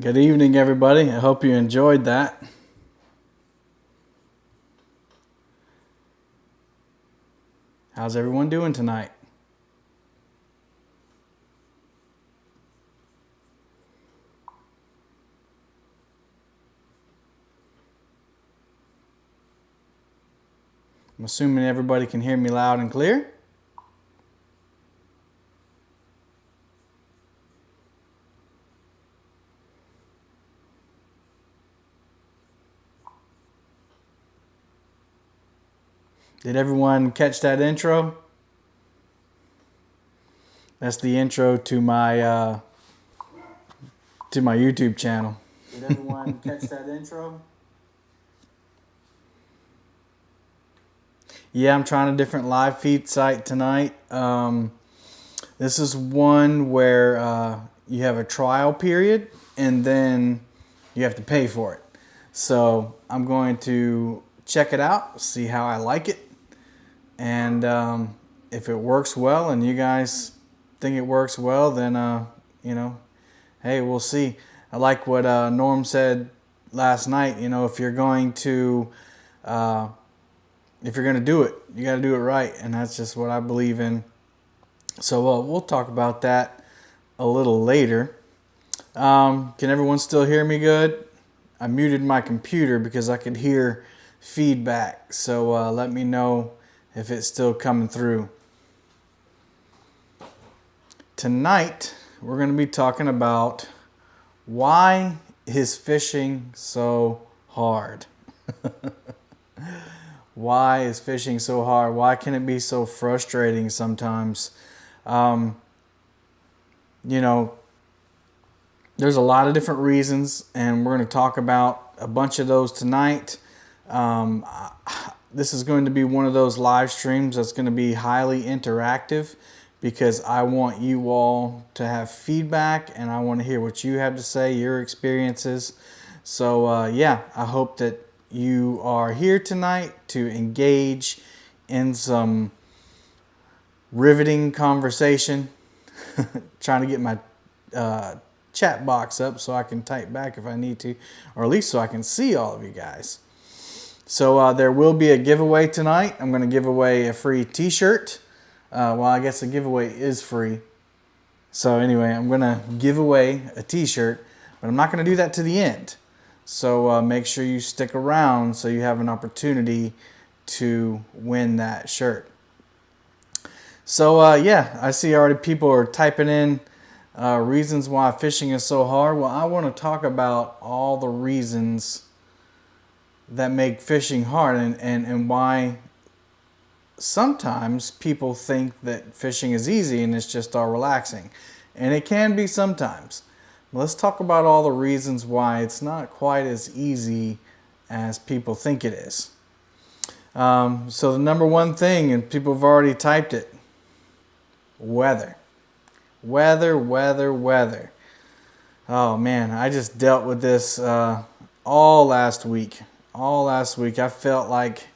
Good evening, everybody. I hope you enjoyed that. How's everyone doing tonight? I'm assuming everybody can hear me loud and clear. Did everyone catch that intro? That's the intro to my YouTube channel. Did everyone catch that intro? Yeah, I'm trying a different live feed site tonight. This is one where you have a trial period and then you have to pay for it. So I'm going to check it out, see how I like it, and if it works well and you guys think it works well, then hey, we'll see. I like what Norm said last night. If you're going to do it, you got to do it right, and that's just what I believe in. So we'll talk about that a little later. Can everyone still hear me good? I muted my computer because I could hear feedback. So let me know if it's still coming through. Tonight, we're going to be talking about why is fishing so hard? Why is fishing so hard? Why can it be so frustrating sometimes? There's a lot of different reasons, and we're going to talk about a bunch of those tonight. This is going to be one of those live streams that's going to be highly interactive because I want you all to have feedback and I want to hear what you have to say, your experiences. So I hope that you are here tonight to engage in some riveting conversation. Trying to get my chat box up so I can type back if I need to, or at least so I can see all of you guys. So there will be a giveaway tonight. I'm going to give away a free t-shirt. Well, I guess the giveaway is free. So anyway, I'm going to give away a t-shirt, but I'm not going to do that to the end. So make sure you stick around so you have an opportunity to win that shirt. So I see already people are typing in reasons why fishing is so hard. Well, I want to talk about all the reasons that make fishing hard and why sometimes people think that fishing is easy and it's just all relaxing. And it can be sometimes. Let's talk about all the reasons why it's not quite as easy as people think it is. So the number one thing, and people have already typed it, weather. Weather. Oh man, I just dealt with this all last week. I felt like,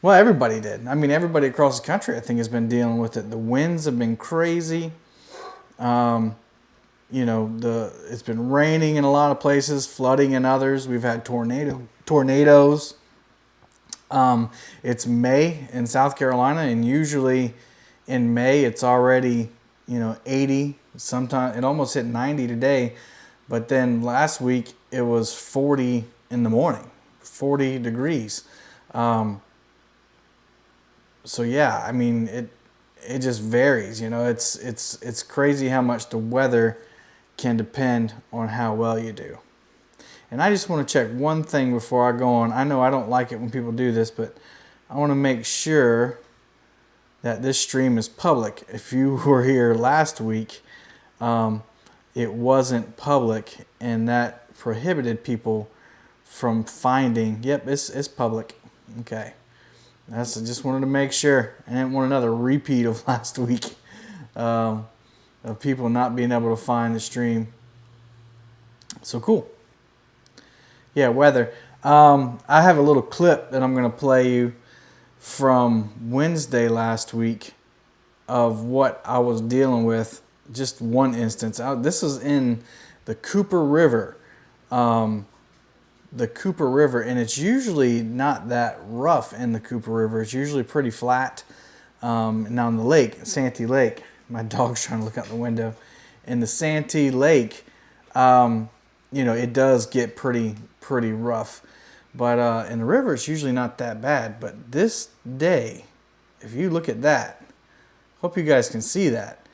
well, everybody did. I mean, everybody across the country, I think, has been dealing with it. The winds have been crazy. It's been raining in a lot of places, flooding in others. We've had tornadoes. It's May in South Carolina, and usually in May it's already 80. Sometimes it almost hit 90 today, but then last week it was 40 in the morning, 40 degrees. So yeah, I mean it just varies. It's crazy how much the weather can depend on how well you do. And I just want to check one thing before I go on. I know I don't like it when people do this, but I want to make sure that this stream is public. If you were here last week, it wasn't public, and that prohibited people from finding. Yep, it's public. Okay. I just wanted to make sure. I didn't want another repeat of last week of people not being able to find the stream. So cool. Yeah, weather. I have a little clip that I'm going to play you from Wednesday last week of what I was dealing with. Just one instance. This was in the Cooper River. The Cooper River, and it's usually not that rough in the Cooper River. It's usually pretty flat. Now in the lake, Santee Lake, my dog's trying to look out the window. In the Santee Lake, it does get pretty rough. But in the river, it's usually not that bad. But this day, if you look at that, hope you guys can see that.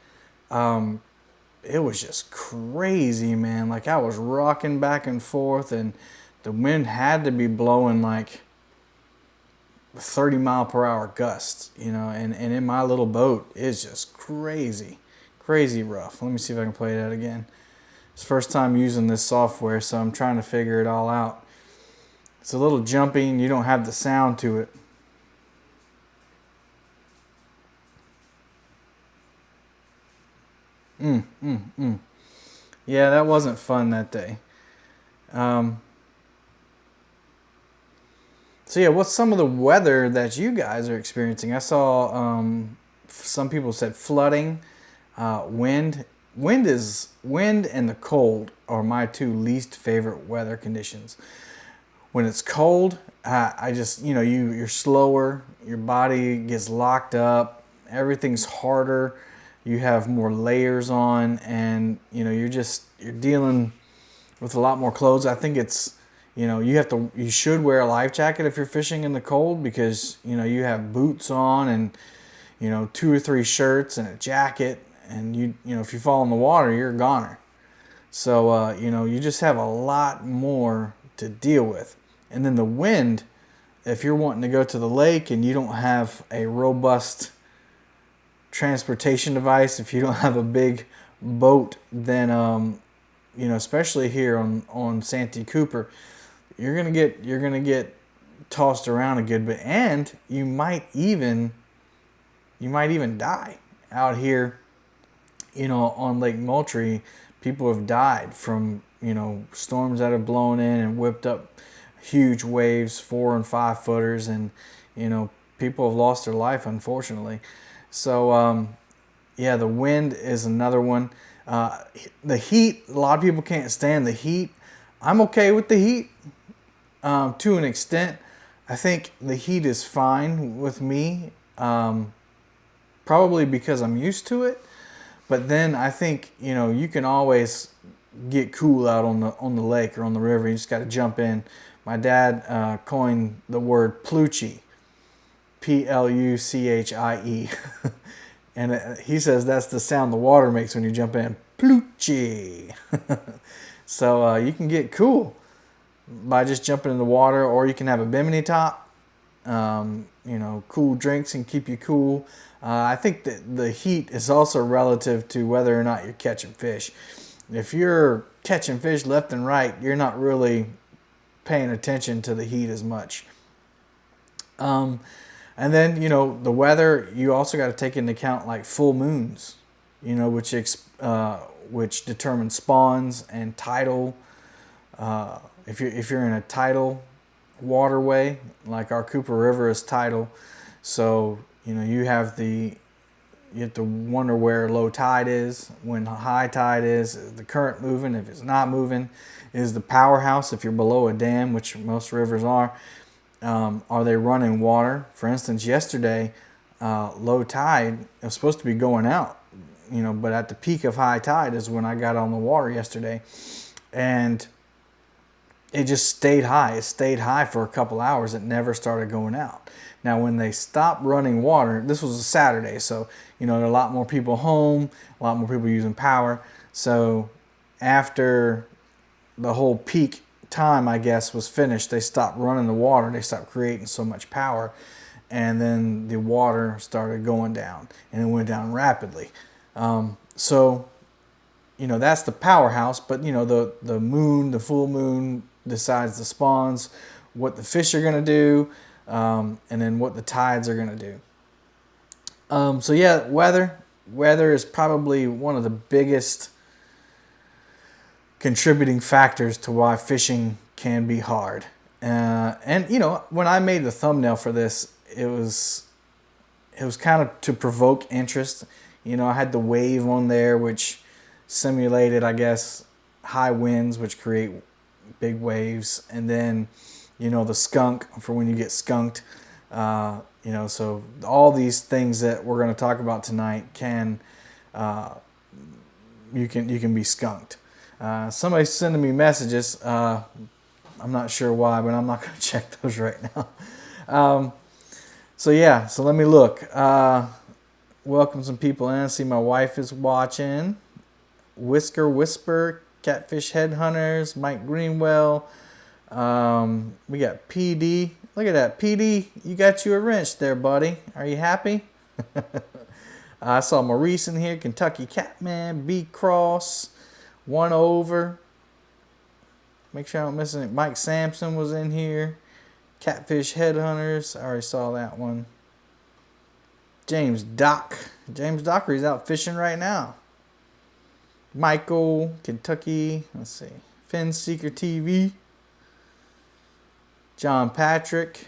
It was just crazy, man. Like, I was rocking back and forth, and the wind had to be blowing like 30-mile-per-hour gusts, and in my little boat, it's just crazy rough. Let me see if I can play that again. It's the first time using this software, so I'm trying to figure it all out. It's a little jumpy, and you don't have the sound to it. Yeah, that wasn't fun that day. So yeah, what's some of the weather that you guys are experiencing? I saw some people said flooding, wind. Wind and the cold are my two least favorite weather conditions. When it's cold, I just you're slower, your body gets locked up, everything's harder, you have more layers on, and you're dealing with a lot more clothes. I think it's you should wear a life jacket if you're fishing in the cold, because you have boots on and 2 or 3 shirts and a jacket, and if you fall in the water, you're a goner. So you just have a lot more to deal with. And then the wind, if you're wanting to go to the lake and you don't have a robust transportation device, if you don't have a big boat, then especially here on Santee Cooper, you're gonna get tossed around a good bit, and you might even die out here. On Lake Moultrie, people have died from storms that have blown in and whipped up huge waves, 4 and 5 footers, and people have lost their life, unfortunately. So yeah, the wind is another one. The heat, a lot of people can't stand the heat. I'm okay with the heat to an extent. I think the heat is fine with me, probably because I'm used to it. But then I think you can always get cool out on the lake or on the river. You just got to jump in. My dad coined the word ploochy, Pluchie. And he says that's the sound the water makes when you jump in. Ploochy. So you can get cool by just jumping in the water, or you can have a bimini top. Cool drinks and keep you cool. I think that the heat is also relative to whether or not you're catching fish. If you're catching fish left and right, you're not really paying attention to the heat as much. And then, the weather, you also got to take into account like full moons, which determine spawns and tidal. If you're in a tidal waterway, like our Cooper River is tidal, so you have to wonder where low tide is, when high tide is the current moving, if it's not moving, is the powerhouse, if you're below a dam, which most rivers are they running water? For instance, yesterday, low tide, it was supposed to be going out, but at the peak of high tide is when I got on the water yesterday, and it just stayed high. It stayed high for a couple hours. It never started going out. Now, when they stopped running water, this was a Saturday, so there are a lot more people home, a lot more people using power. So after the whole peak time, I guess, was finished, they stopped running the water. They stopped creating so much power, and then the water started going down, and it went down rapidly. So that's the powerhouse, but the moon, the full moon, decides the spawns, what the fish are going to do, and then what the tides are going to do. So yeah, weather is probably one of the biggest contributing factors to why fishing can be hard. And when I made the thumbnail for this, it was kind of to provoke interest. I had the wave on there, which simulated, I guess, high winds, which create big waves, and then, you know, the skunk for when you get skunked. You know, so all these things that we're going to talk about tonight can you can be skunked. Somebody's sending me messages. I'm not sure why, but I'm not going to check those right now. So yeah, so let me look. Welcome some people in. I see my wife is watching. Whisker Whisper, Catfish Headhunters, Mike Greenwell. We got PD. Look at that. PD, you got you a wrench there, buddy. Are you happy? I saw Maurice in here. Kentucky Catman, B Cross, One Over. Make sure I don't miss anything. Mike Sampson was in here. Catfish Headhunters. I already saw that one. James Dockery's out fishing right now. Michael, Kentucky. Let's see. Fin Seeker TV. John Patrick.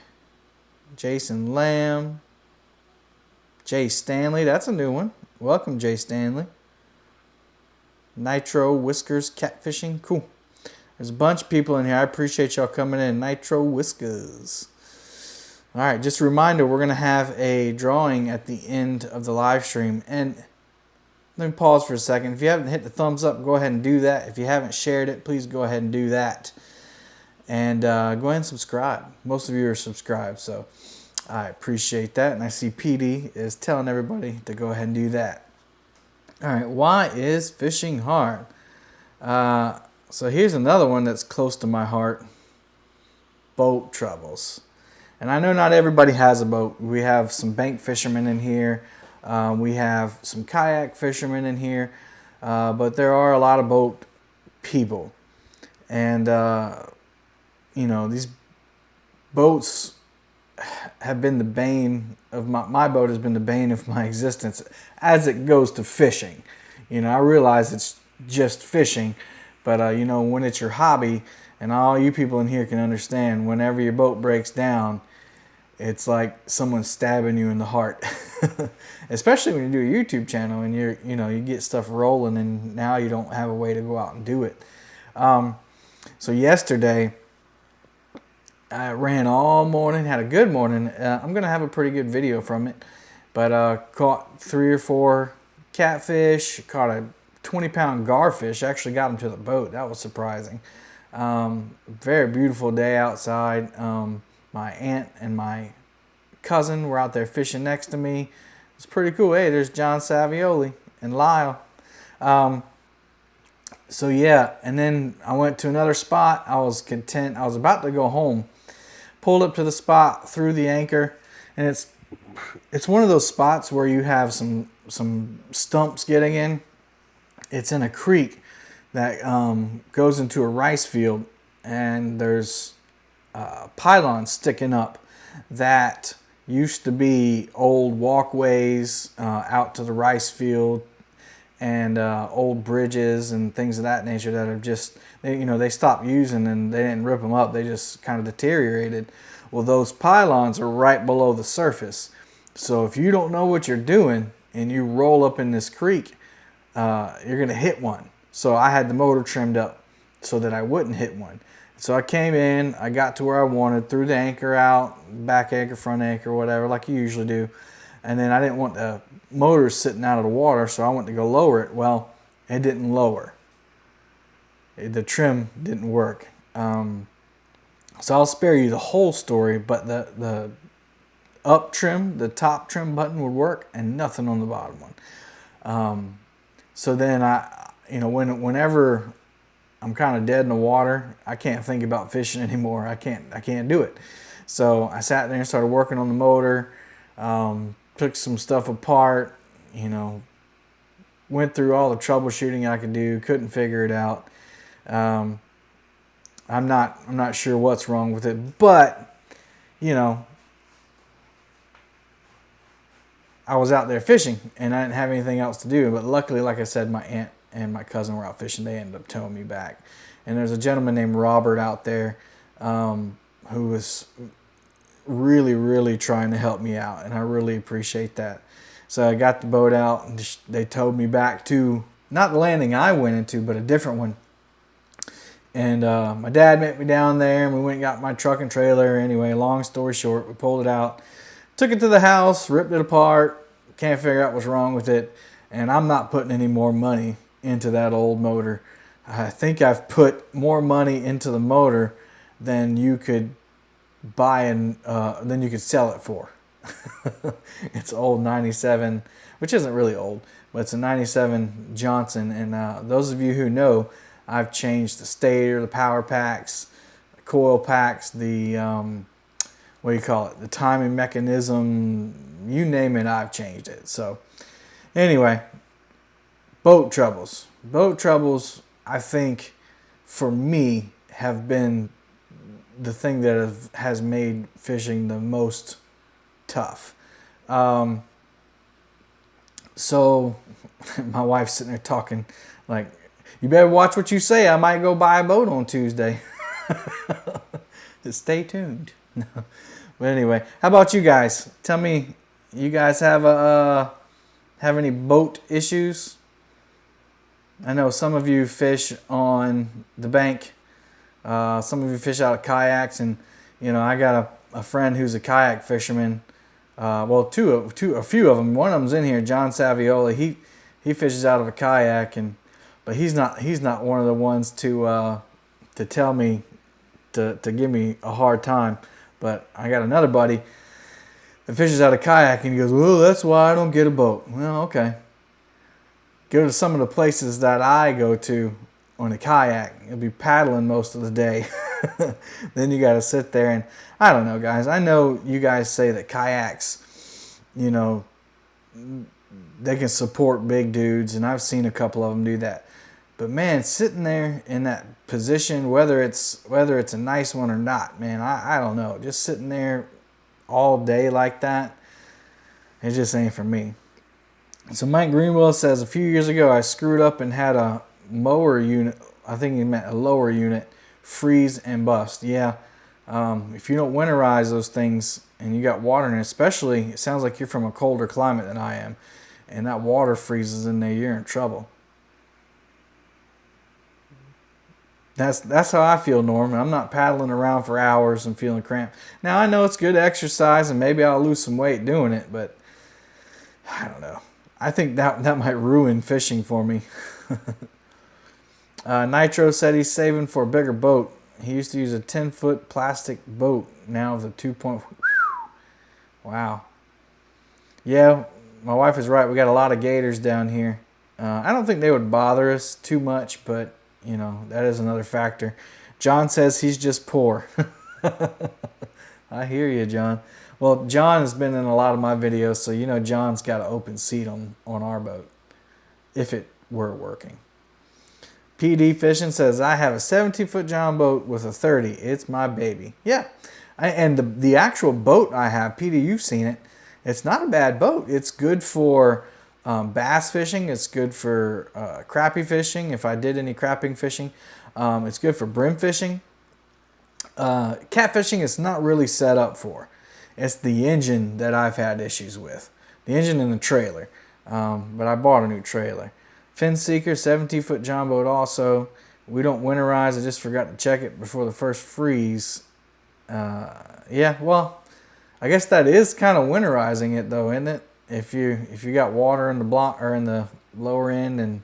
Jason Lamb. Jay Stanley. That's a new one. Welcome, Jay Stanley. Nitro Whiskers Catfishing. Cool. There's a bunch of people in here. I appreciate y'all coming in. Nitro Whiskers. All right, just a reminder, we're going to have a drawing at the end of the live stream. And let me pause for a second. If you haven't hit the thumbs up, go ahead and do that. If you haven't shared it, please go ahead and do that. And go ahead and subscribe. Most of you are subscribed, so I appreciate that. And I see PD is telling everybody to go ahead and do that. All right, why is fishing hard? So here's another one that's close to my heart. Boat troubles. And I know not everybody has a boat. We have some bank fishermen in here. We have some kayak fishermen in here. But there are a lot of boat people. And, you know, these boats have been the bane of my boat has been the bane of my existence as it goes to fishing. You know, I realize it's just fishing. But, you know, when it's your hobby, and all you people in here can understand, whenever your boat breaks down, it's like someone stabbing you in the heart. Especially when you do a YouTube channel and you get stuff rolling and now you don't have a way to go out and do it. So yesterday, I ran all morning, had a good morning. I'm going to have a pretty good video from it. But caught 3 or 4 catfish, caught a 20-pound garfish. Actually got him to the boat. That was surprising. Very beautiful day outside. My aunt and my cousin were out there fishing next to me. It's pretty cool. Hey, there's John Savioli and Lyle. So yeah, and then I went to another spot. I was content. I was about to go home. Pulled up to the spot, threw the anchor, and it's one of those spots where you have some stumps getting in. It's in a creek that goes into a rice field, and there's pylons sticking up that used to be old walkways out to the rice field, and old bridges and things of that nature that have just they stopped using, and they didn't rip them up, they just kind of deteriorated. Well, those pylons are right below the surface, so if you don't know what you're doing and you roll up in this creek, you're gonna hit one. So I had the motor trimmed up so that I wouldn't hit one. So I came in, I got to where I wanted, threw the anchor out, back anchor, front anchor, whatever, like you usually do. And then I didn't want the motor sitting out of the water, so I went to go lower it. Well, it didn't lower. The trim didn't work. So I'll spare you the whole story, but the up trim, the top trim button would work, and nothing on the bottom one. So then whenever I'm kind of dead in the water, I can't think about fishing anymore. I can't do it. So I sat there and started working on the motor, took some stuff apart, went through all the troubleshooting I could do, couldn't figure it out. I'm not sure what's wrong with it, but I was out there fishing and I didn't have anything else to do. But luckily, like I said, my aunt and my cousin were out fishing. They ended up towing me back. And there's a gentleman named Robert out there who was really, really trying to help me out, and I really appreciate that. So I got the boat out, and they towed me back to not the landing I went into, but a different one And my dad met me down there, and we went and got my truck and trailer. Anyway, long story short, we pulled it out, took it to the house, ripped it apart, can't figure out what's wrong with it, and I'm not putting any more money into that old motor. I think I've put more money into the motor than you could buy and than you could sell it for. It's old 97, which isn't really old, but it's a 97 Johnson. And those of you who know, I've changed the stator, the power packs, the coil packs, the what do you call it, the timing mechanism, you name it, I've changed it. So anyway, boat troubles. Boat troubles, I think, for me, have been the thing that has made fishing the most tough. So my wife's sitting there talking like, you better watch what you say. I might go buy a boat on Tuesday. Just stay tuned. But anyway, how about you guys? Tell me, you guys have any boat issues? I know some of you fish on the bank. Some of you fish out of kayaks, and I got a friend who's a kayak fisherman. Well, a few of them. One of them's in here, John Saviola. He fishes out of a kayak, but he's not one of the ones to tell me to give me a hard time. But I got another buddy that fishes out of kayak, and he goes, "Well, that's why I don't get a boat." Well, okay. Go to some of the places that I go to on a kayak. You'll be paddling most of the day. Then you got to sit there, and I don't know, guys. I know you guys say that kayaks, they can support big dudes, and I've seen a couple of them do that. But man, sitting there in that position, whether it's a nice one or not, man, I don't know. Just sitting there all day like that, it just ain't for me. So Mike Greenwell says, a few years ago I screwed up and had a mower unit, I think he meant a lower unit, freeze and bust. Yeah, if you don't winterize those things and you got water in it, especially, it sounds like you're from a colder climate than I am, and that water freezes in there, you're in trouble. That's how I feel, Norm. I'm not paddling around for hours and feeling cramped. Now, I know it's good exercise, and maybe I'll lose some weight doing it, but I don't know. I think that might ruin fishing for me. Nitro said he's saving for a bigger boat. He used to use a 10-foot plastic boat. Now the 2. Wow. Yeah, my wife is right. We got a lot of gators down here. I don't think they would bother us too much, but that is another factor. John says he's just poor. I hear you, John. Well, John has been in a lot of my videos, so John's got an open seat on our boat, if it were working. PD Fishing says, I have a 17-foot John boat with a 30. It's my baby. Yeah, and the actual boat I have, PD, you've seen it. It's not a bad boat. It's good for bass fishing. It's good for crappie fishing, if I did any crapping fishing. It's good for brim fishing. Catfishing it's not really set up for. It's the engine that I've had issues with. The engine and the trailer. But I bought a new trailer. Fin Seeker, 17-foot John boat also. We don't winterize. I just forgot to check it before the first freeze. Yeah, well, I guess that is kind of winterizing it though, isn't it? If you got water in the block or in the lower end, and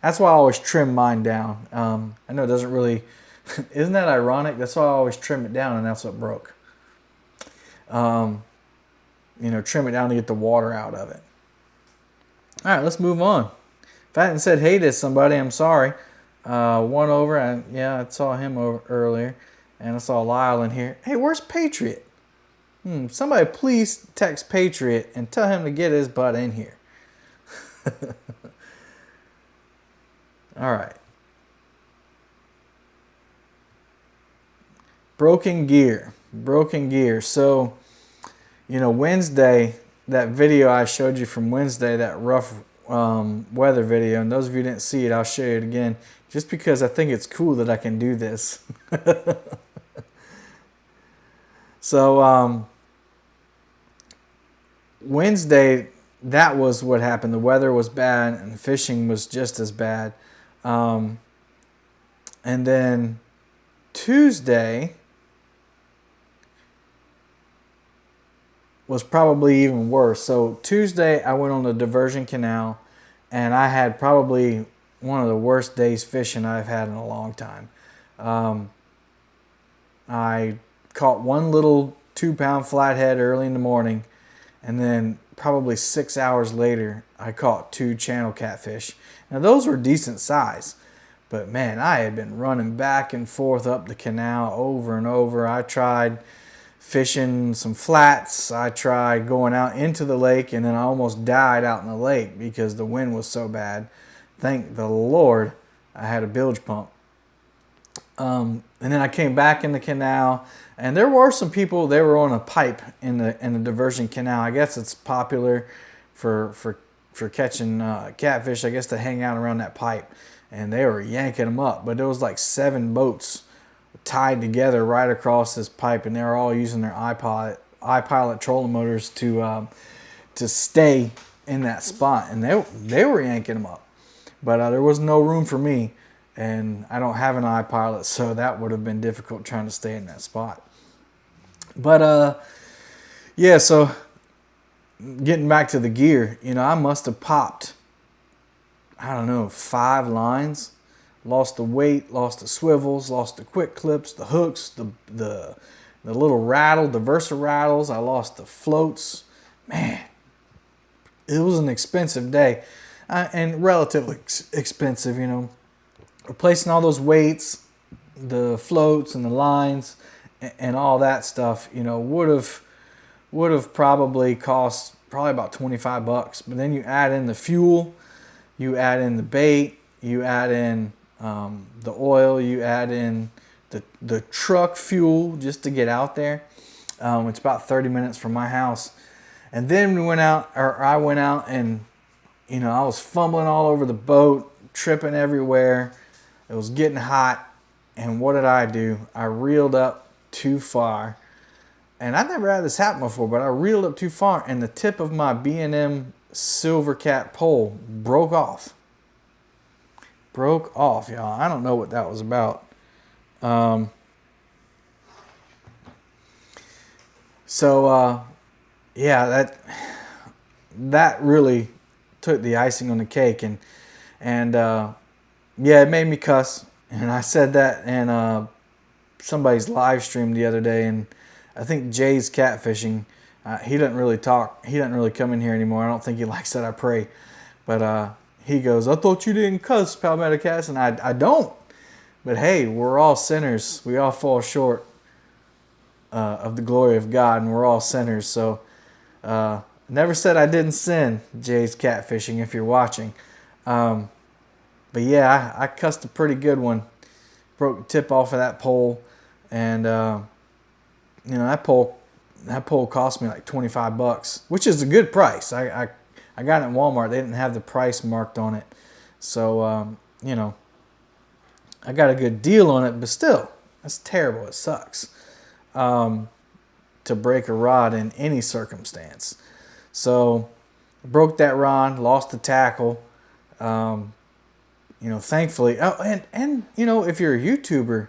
that's why I always trim mine down. I know it doesn't really, isn't that ironic? That's why I always trim it down, and that's what broke. Trim it down to get the water out of it. All right, let's move on. If I hadn't said hey to somebody, I'm sorry. One over, I saw him earlier, and I saw Lyle in here. Hey, where's Patriot? Somebody please text Patriot and tell him to get his butt in here. All right. Broken gear. So, Wednesday, that video I showed you from Wednesday, that rough weather video, and those of you who didn't see it, I'll show you it again, just because I think it's cool that I can do this. So, Wednesday, that was what happened. The weather was bad, and fishing was just as bad. And then Tuesday was probably even worse. So Tuesday I went on the diversion canal, and I had probably one of the worst days fishing I've had in a long time. I caught one little 2-pound flathead early in the morning, and then probably 6 hours later I caught 2 channel catfish. Now those were decent size, but man, I had been running back and forth up the canal over and over. I tried fishing some flats. I tried going out into the lake, and then I almost died out in the lake because the wind was so bad. Thank the Lord I had a bilge pump. And then I came back in the canal, and there were some people. They were on a pipe in the diversion canal. I guess it's popular for catching catfish. I guess to hang out around that pipe, and they were yanking them up. But there was like 7 boats tied together right across this pipe, and they were all using their iPilot trolling motors to stay in that spot, and they were yanking them up. But there was no room for me, and I don't have an iPilot, so that would have been difficult trying to stay in that spot. But yeah, so getting back to the gear, I must have popped, I don't know, 5 lines. Lost the weight, lost the swivels, lost the quick clips, the hooks, the little rattle, the Versa rattles. I lost the floats. Man, it was an expensive day, and relatively expensive, Replacing all those weights, the floats and the lines and all that stuff, would have probably cost about $25. But then you add in the fuel, you add in the bait, you add in the oil, you add in the truck fuel just to get out there. It's about 30 minutes from my house. And then I went out and, I was fumbling all over the boat, tripping everywhere. It was getting hot. And what did I do? I reeled up too far. And I never had this happen before, but I reeled up too far, and the tip of my B&M Silver Cat pole broke off. Broke off, y'all. I don't know what that was about. Yeah, that really took the icing on the cake, and yeah, it made me cuss. And I said that in somebody's live stream the other day, and I think Jay's catfishing. He doesn't really talk. He doesn't really come in here anymore. I don't think he likes that I pray, but he goes, "I thought you didn't cuss, Palmetto Cats," and I don't. But hey, we're all sinners. We all fall short of the glory of God, and we're all sinners. So never said I didn't sin, Jay's catfishing, if you're watching. But yeah, I cussed a pretty good one. Broke the tip off of that pole, and that pole cost me like $25, which is a good price. I got it in Walmart. They didn't have the price marked on it, so I got a good deal on it. But still, that's terrible. It sucks to break a rod in any circumstance. So broke that rod, lost the tackle. Thankfully, if you're a YouTuber,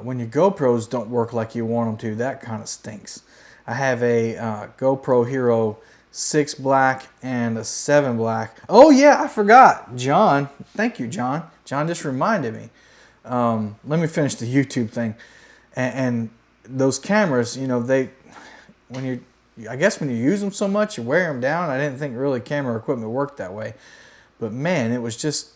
when your GoPros don't work like you want them to, that kind of stinks. I have a GoPro Hero 6 black and a 7 black. Oh yeah, I forgot. John, thank you, John. John just reminded me. Let me finish the YouTube thing. And those cameras, I guess when you use them so much, you wear them down. I didn't think really camera equipment worked that way, but man, it was just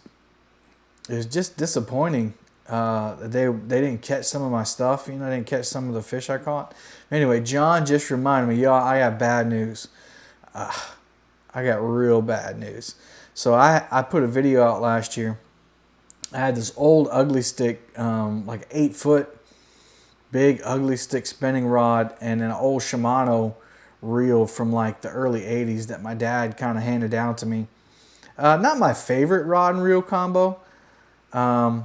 disappointing. They didn't catch some of my stuff. They didn't catch some of the fish I caught. Anyway, John just reminded me, y'all, I got bad news. I got real bad news. So I put a video out last year. I had this old ugly stick, like 8-foot, big ugly stick spinning rod, and an old Shimano reel from like the early 80s that my dad kind of handed down to me. Not my favorite rod and reel combo. But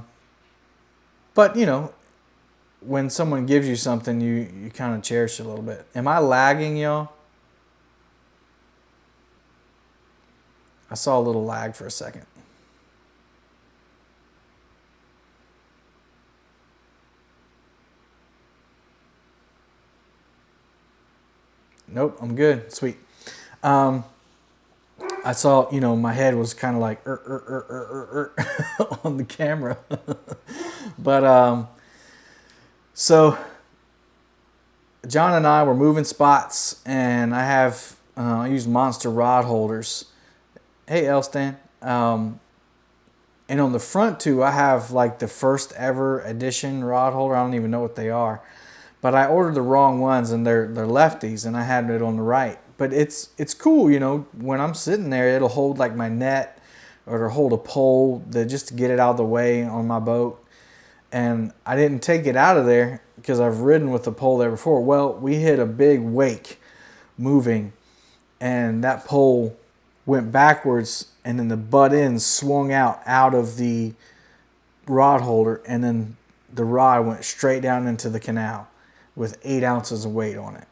when someone gives you something, you kind of cherish it a little bit. Am I lagging, y'all? I saw a little lag for a second. Nope, I'm good. Sweet. I saw, my head was kind of like on the camera. But so John and I were moving spots, and I use monster rod holders. Hey, Elstan. And on the front too, I have like the first ever edition rod holder. I don't even know what they are, but I ordered the wrong ones, and they're lefties, and I had it on the right. But it's cool, when I'm sitting there, it'll hold like my net, or it'll hold a pole just to get it out of the way on my boat. And I didn't take it out of there because I've ridden with the pole there before. Well, we hit a big wake moving, and that pole went backwards, and then the butt end swung out of the rod holder, and then the rod went straight down into the canal with 8 ounces of weight on it.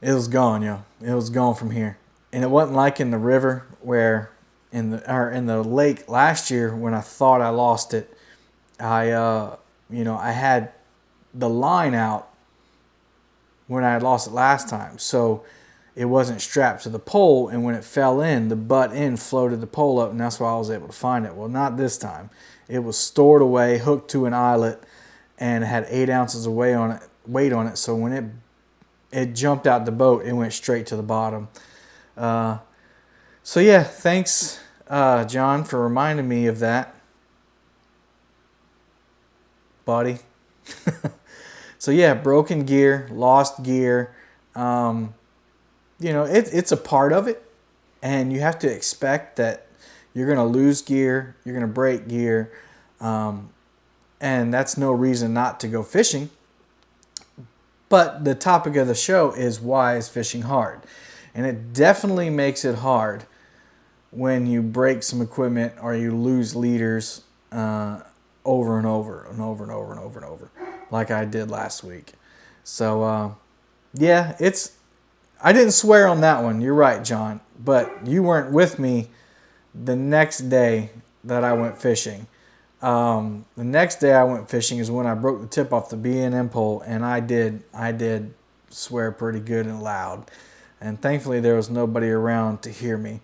It was gone, yo. It was gone from here. And it wasn't like in the river where in the lake last year when I thought I lost it. I had the line out when I had lost it last time. So it wasn't strapped to the pole, and when it fell in, the butt end floated the pole up, and that's why I was able to find it. Well, not this time. It was stored away, hooked to an eyelet, and it had 8 ounces of weight on it. So when it jumped out the boat, it went straight to the bottom. So yeah, thanks, John, for reminding me of that, buddy. So yeah, broken gear, lost gear. It's a part of it, and you have to expect that you're going to lose gear, you're going to break gear, and that's no reason not to go fishing. But the topic of the show is, why is fishing hard? And it definitely makes it hard when you break some equipment or you lose leaders over and over and over and over and over and over, like I did last week. So, yeah, I didn't swear on that one. You're right, John. But you weren't with me the next day that I went fishing. The next day I went fishing is when I broke the tip off the B&M pole, and I did swear pretty good and loud. And thankfully there was nobody around to hear me.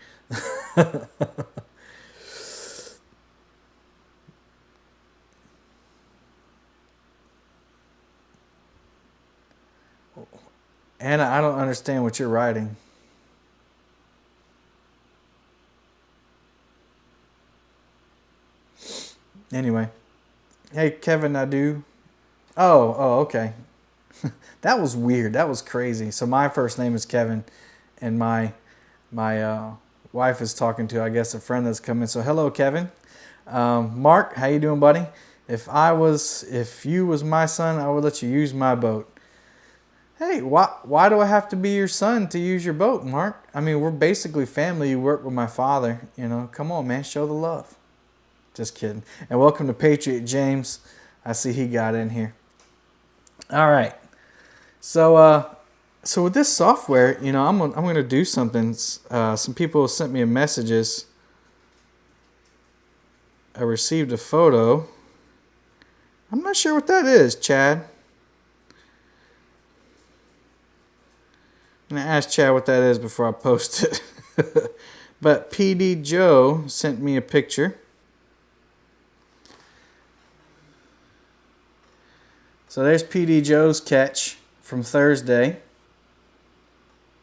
Anna, I don't understand what you're writing. Anyway. Hey, Kevin, I do. Oh, okay. That was weird. That was crazy. So my first name is Kevin, and my wife is talking to, I guess, a friend that's coming. So hello, Kevin. Mark, how you doing, buddy? If you was my son, I would let you use my boat. Hey, why do I have to be your son to use your boat, Mark? I mean, we're basically family. You work with my father. Come on, man, show the love. Just kidding. And welcome to Patriot James. I see he got in here. All right. So with this software, I'm going to do something. Some people sent me messages. I received a photo. I'm not sure what that is, Chad. I'm going to ask Chad what that is before I post it. But PD Joe sent me a picture. So there's PD Joe's catch from Thursday.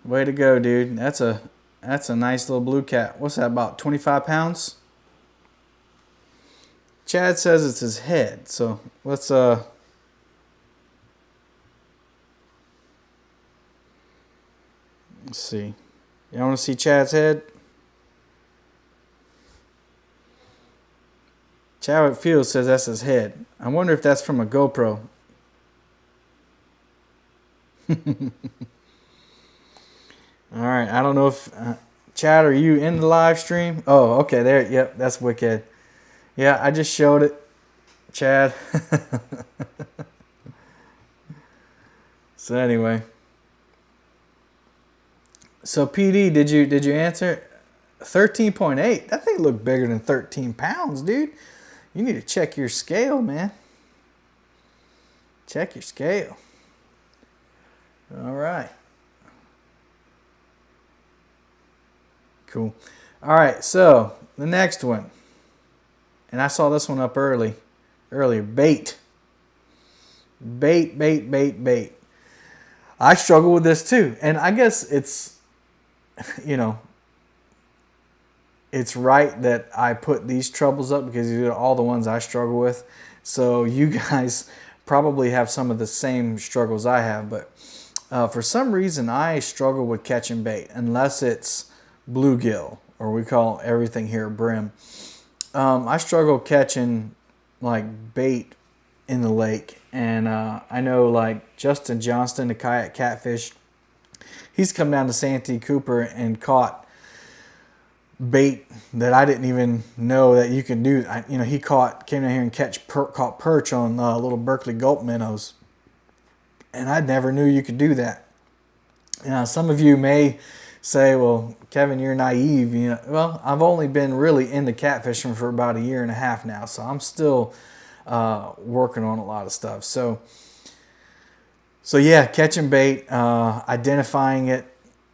Way to go, dude. That's a nice little blue cat. What's that, about 25 pounds? Chad says it's his head. So let's see. Y'all want to see Chad's head? Chad Fields says that's his head. I wonder if that's from a GoPro. All right, I don't know if Chad, are you in the live stream? Oh, okay, there. Yep, that's wicked. Yeah, I just showed it, Chad. So anyway, so PD, did you answer? 13.8. That thing looked bigger than 13 pounds, dude. You need to check your scale, man. Check your scale. All right. Cool. All right, so the next one, and I saw this one up earlier. Bait. Bait. I struggle with this too, and I guess it's, you know, it's right that I put these troubles up because these are all the ones I struggle with. So you guys probably have some of the same struggles I have, but for some reason I struggle with catching bait unless it's bluegill, or we call everything here brim. I struggle catching like bait in the lake, and I know like Justin Johnston, the kayak catfish, he's come down to Santee Cooper and caught bait that I didn't even know that you can do. He came down here and caught perch on little Berkeley gulp minnows, and I never knew you could do that. Some of you may say, well, Kevin, you're naive. Well, I've only been really into catfishing for about 1.5 years now, so I'm still working on a lot of stuff. So yeah, catching bait, identifying it,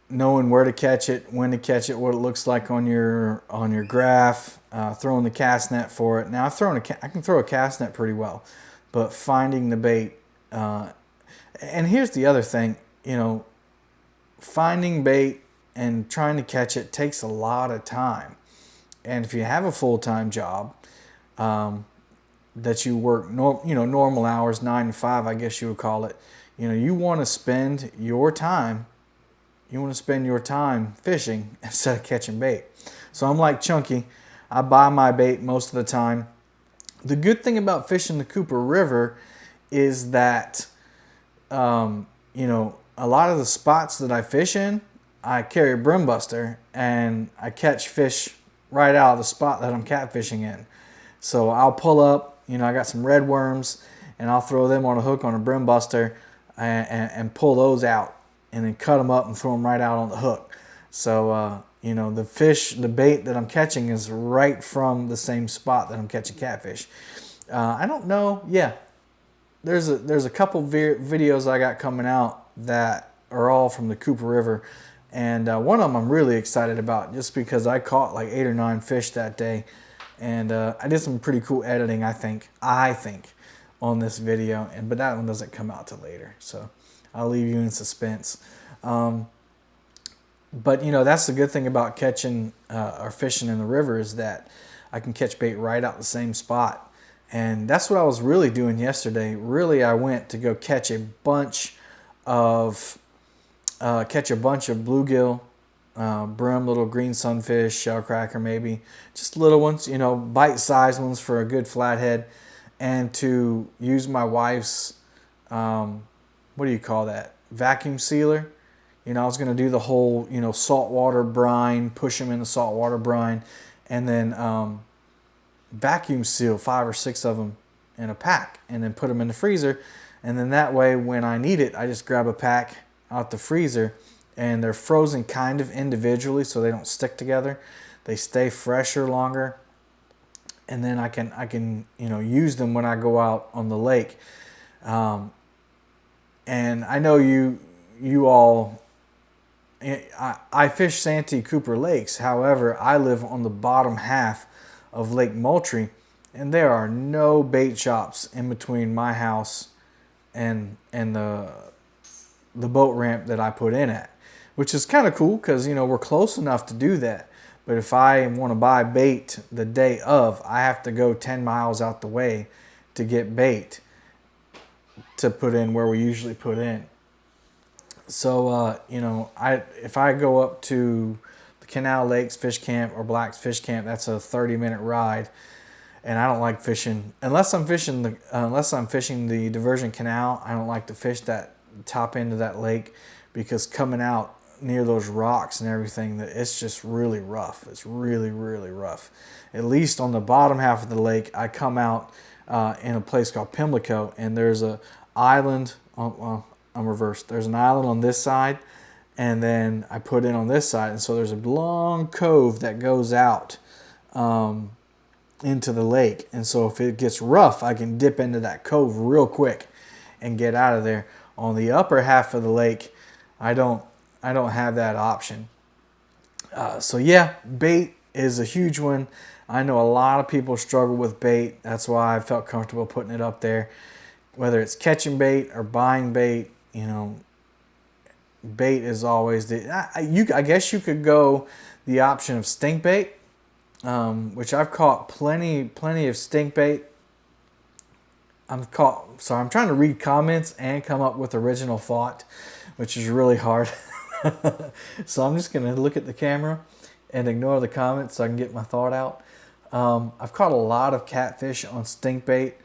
knowing where to catch it, when to catch it, what it looks like on your graph, throwing the cast net for it. Now I can throw a cast net pretty well, but finding the bait. And here's the other thing, finding bait and trying to catch it takes a lot of time. And if you have a full-time job that you work normal hours, 9 to 5, I guess you would call it, you want to spend your time fishing instead of catching bait. So I'm like Chunky. I buy my bait most of the time. The good thing about fishing the Cooper River is that, a lot of the spots that I fish in, I carry a brim buster and I catch fish right out of the spot that I'm catfishing in. So I'll pull up, I got some red worms, and I'll throw them on a hook on a brim buster and pull those out, and then cut them up and throw them right out on the hook. So, the bait that I'm catching is right from the same spot that I'm catching catfish. I don't know. Yeah, there's a couple videos I got coming out that are all from the Cooper River. And one of them I'm really excited about just because I caught like 8 or 9 fish that day. And I did some pretty cool editing, I think, on this video. But that one doesn't come out till later. So I'll leave you in suspense. But that's the good thing about catching or fishing in the river is that I can catch bait right out the same spot. And that's what I was really doing yesterday. Really, I went to go catch a bunch of bluegill, brim, little green sunfish, shellcracker maybe. Just little ones, bite-sized ones for a good flathead. And to use my wife's, what do you call that? Vacuum sealer. I was going to do the whole, saltwater brine, push them in the saltwater brine, and then vacuum seal 5 or 6 of them in a pack, and then put them in the freezer. And then that way, when I need it, I just grab a pack out the freezer, and they're frozen kind of individually so they don't stick together. They stay fresher longer, and then I can use them when I go out on the lake. And I know you all, I fish Santee Cooper lakes. However, I live on the bottom half of Lake Moultrie, and there are no bait shops in between my house and the boat ramp that I put in at, which is kind of cool because we're close enough to do that. But if I want to buy bait the day of, I have to go 10 miles out the way to get bait to put in where we usually put in. So, if I go up to the Canal Lakes Fish Camp or Black's Fish Camp, that's a 30-minute ride. And I don't like fishing unless I'm fishing the diversion canal. I don't like to fish that top end of that lake because coming out near those rocks and everything, it's just really rough. It's really, really rough. At least on the bottom half of the lake, I come out in a place called Pimlico, and there's an island. I'm reversed. There's an island on this side, and then I put in on this side, and so there's a long cove that goes out into the lake. And so if it gets rough, I can dip into that cove real quick and get out of there. On the upper half of the lake, I don't have that option. So yeah, bait is a huge one. I know a lot of people struggle with bait. That's why I felt comfortable putting it up there. Whether it's catching bait or buying bait, bait is always I guess you could go the option of stink bait, which I've caught plenty of stink bait. I'm trying to read comments and come up with original thought, which is really hard. So I'm just gonna look at the camera and ignore the comments so I can get my thought out. I've caught a lot of catfish on stink bait,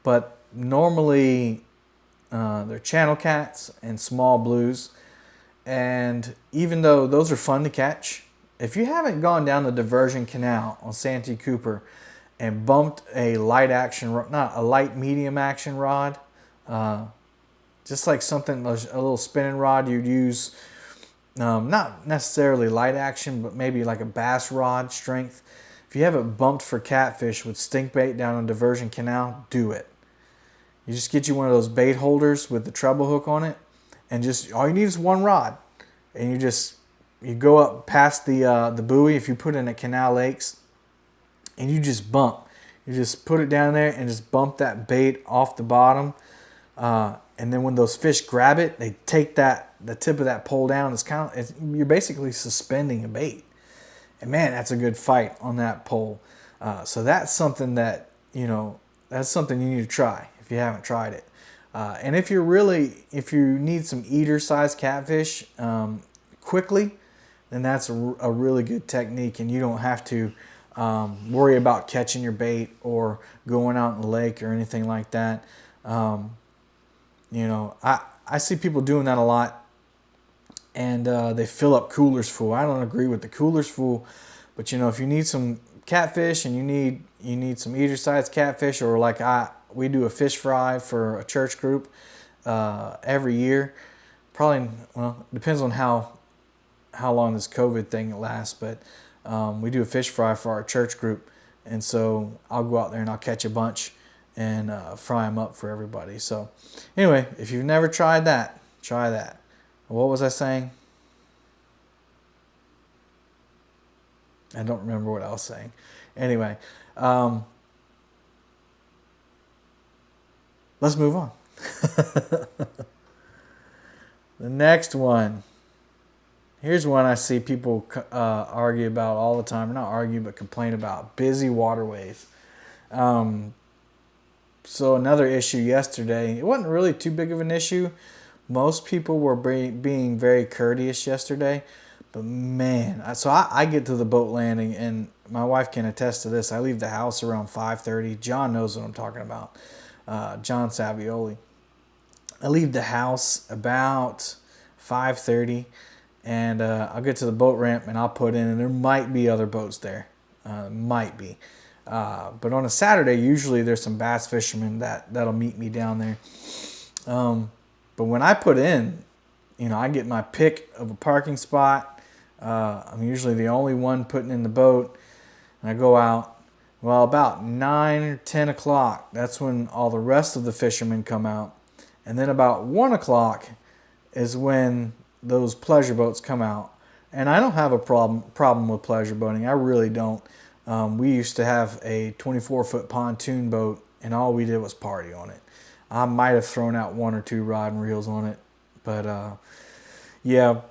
but normally they're channel cats and small blues. And even though those are fun to catch, if you haven't gone down the diversion canal on Santee Cooper and bumped a light action, not a light medium action rod, just like something, a little spinning rod you'd use, not necessarily light action, but maybe like a bass rod strength. If you haven't bumped for catfish with stink bait down on diversion canal, do it. You just get you one of those bait holders with the treble hook on it, and just all you need is one rod, and you go up past the buoy if you put in at canal lakes, and you just bump. You just put it down there and just bump that bait off the bottom, and then when those fish grab it, they take the tip of that pole down. You're basically suspending a bait, and man, that's a good fight on that pole. So that's something that that's something you need to try if you haven't tried it. And if you need some eater-sized catfish quickly, then that's a really good technique, and you don't have to worry about catching your bait or going out in the lake or anything like that. I see people doing that a lot, and they fill up coolers full. I don't agree with the coolers full, but if you need some catfish and you need some eater-sized catfish, or like we do a fish fry for a church group every year. Probably, well, depends on how long this COVID thing lasts, but we do a fish fry for our church group, and so I'll go out there and I'll catch a bunch and fry them up for everybody. So anyway, if you've never tried that, try that. What was I saying? I don't remember what I was saying. Anyway, let's move on. The next one. Here's one I see people argue about all the time. Not argue, but complain about. Busy waterways. So another issue yesterday. It wasn't really too big of an issue. Most people were being very courteous yesterday. But man, so I get to the boat landing, and my wife can attest to this. I leave the house around 5:30. John knows what I'm talking about. John Savioli. I leave the house about 5:30, and I'll get to the boat ramp and I'll put in, and there might be other boats there. Might be. But on a Saturday, usually there's some bass fishermen that'll meet me down there. But when I put in, I get my pick of a parking spot. I'm usually the only one putting in the boat, and I go out. Well, about 9 or 10 o'clock, that's when all the rest of the fishermen come out. And then about 1 o'clock is when those pleasure boats come out. And I don't have a problem with pleasure boating. I really don't. We used to have a 24-foot pontoon boat, and all we did was party on it. I might have thrown out 1 or 2 rod and reels on it. But, yeah,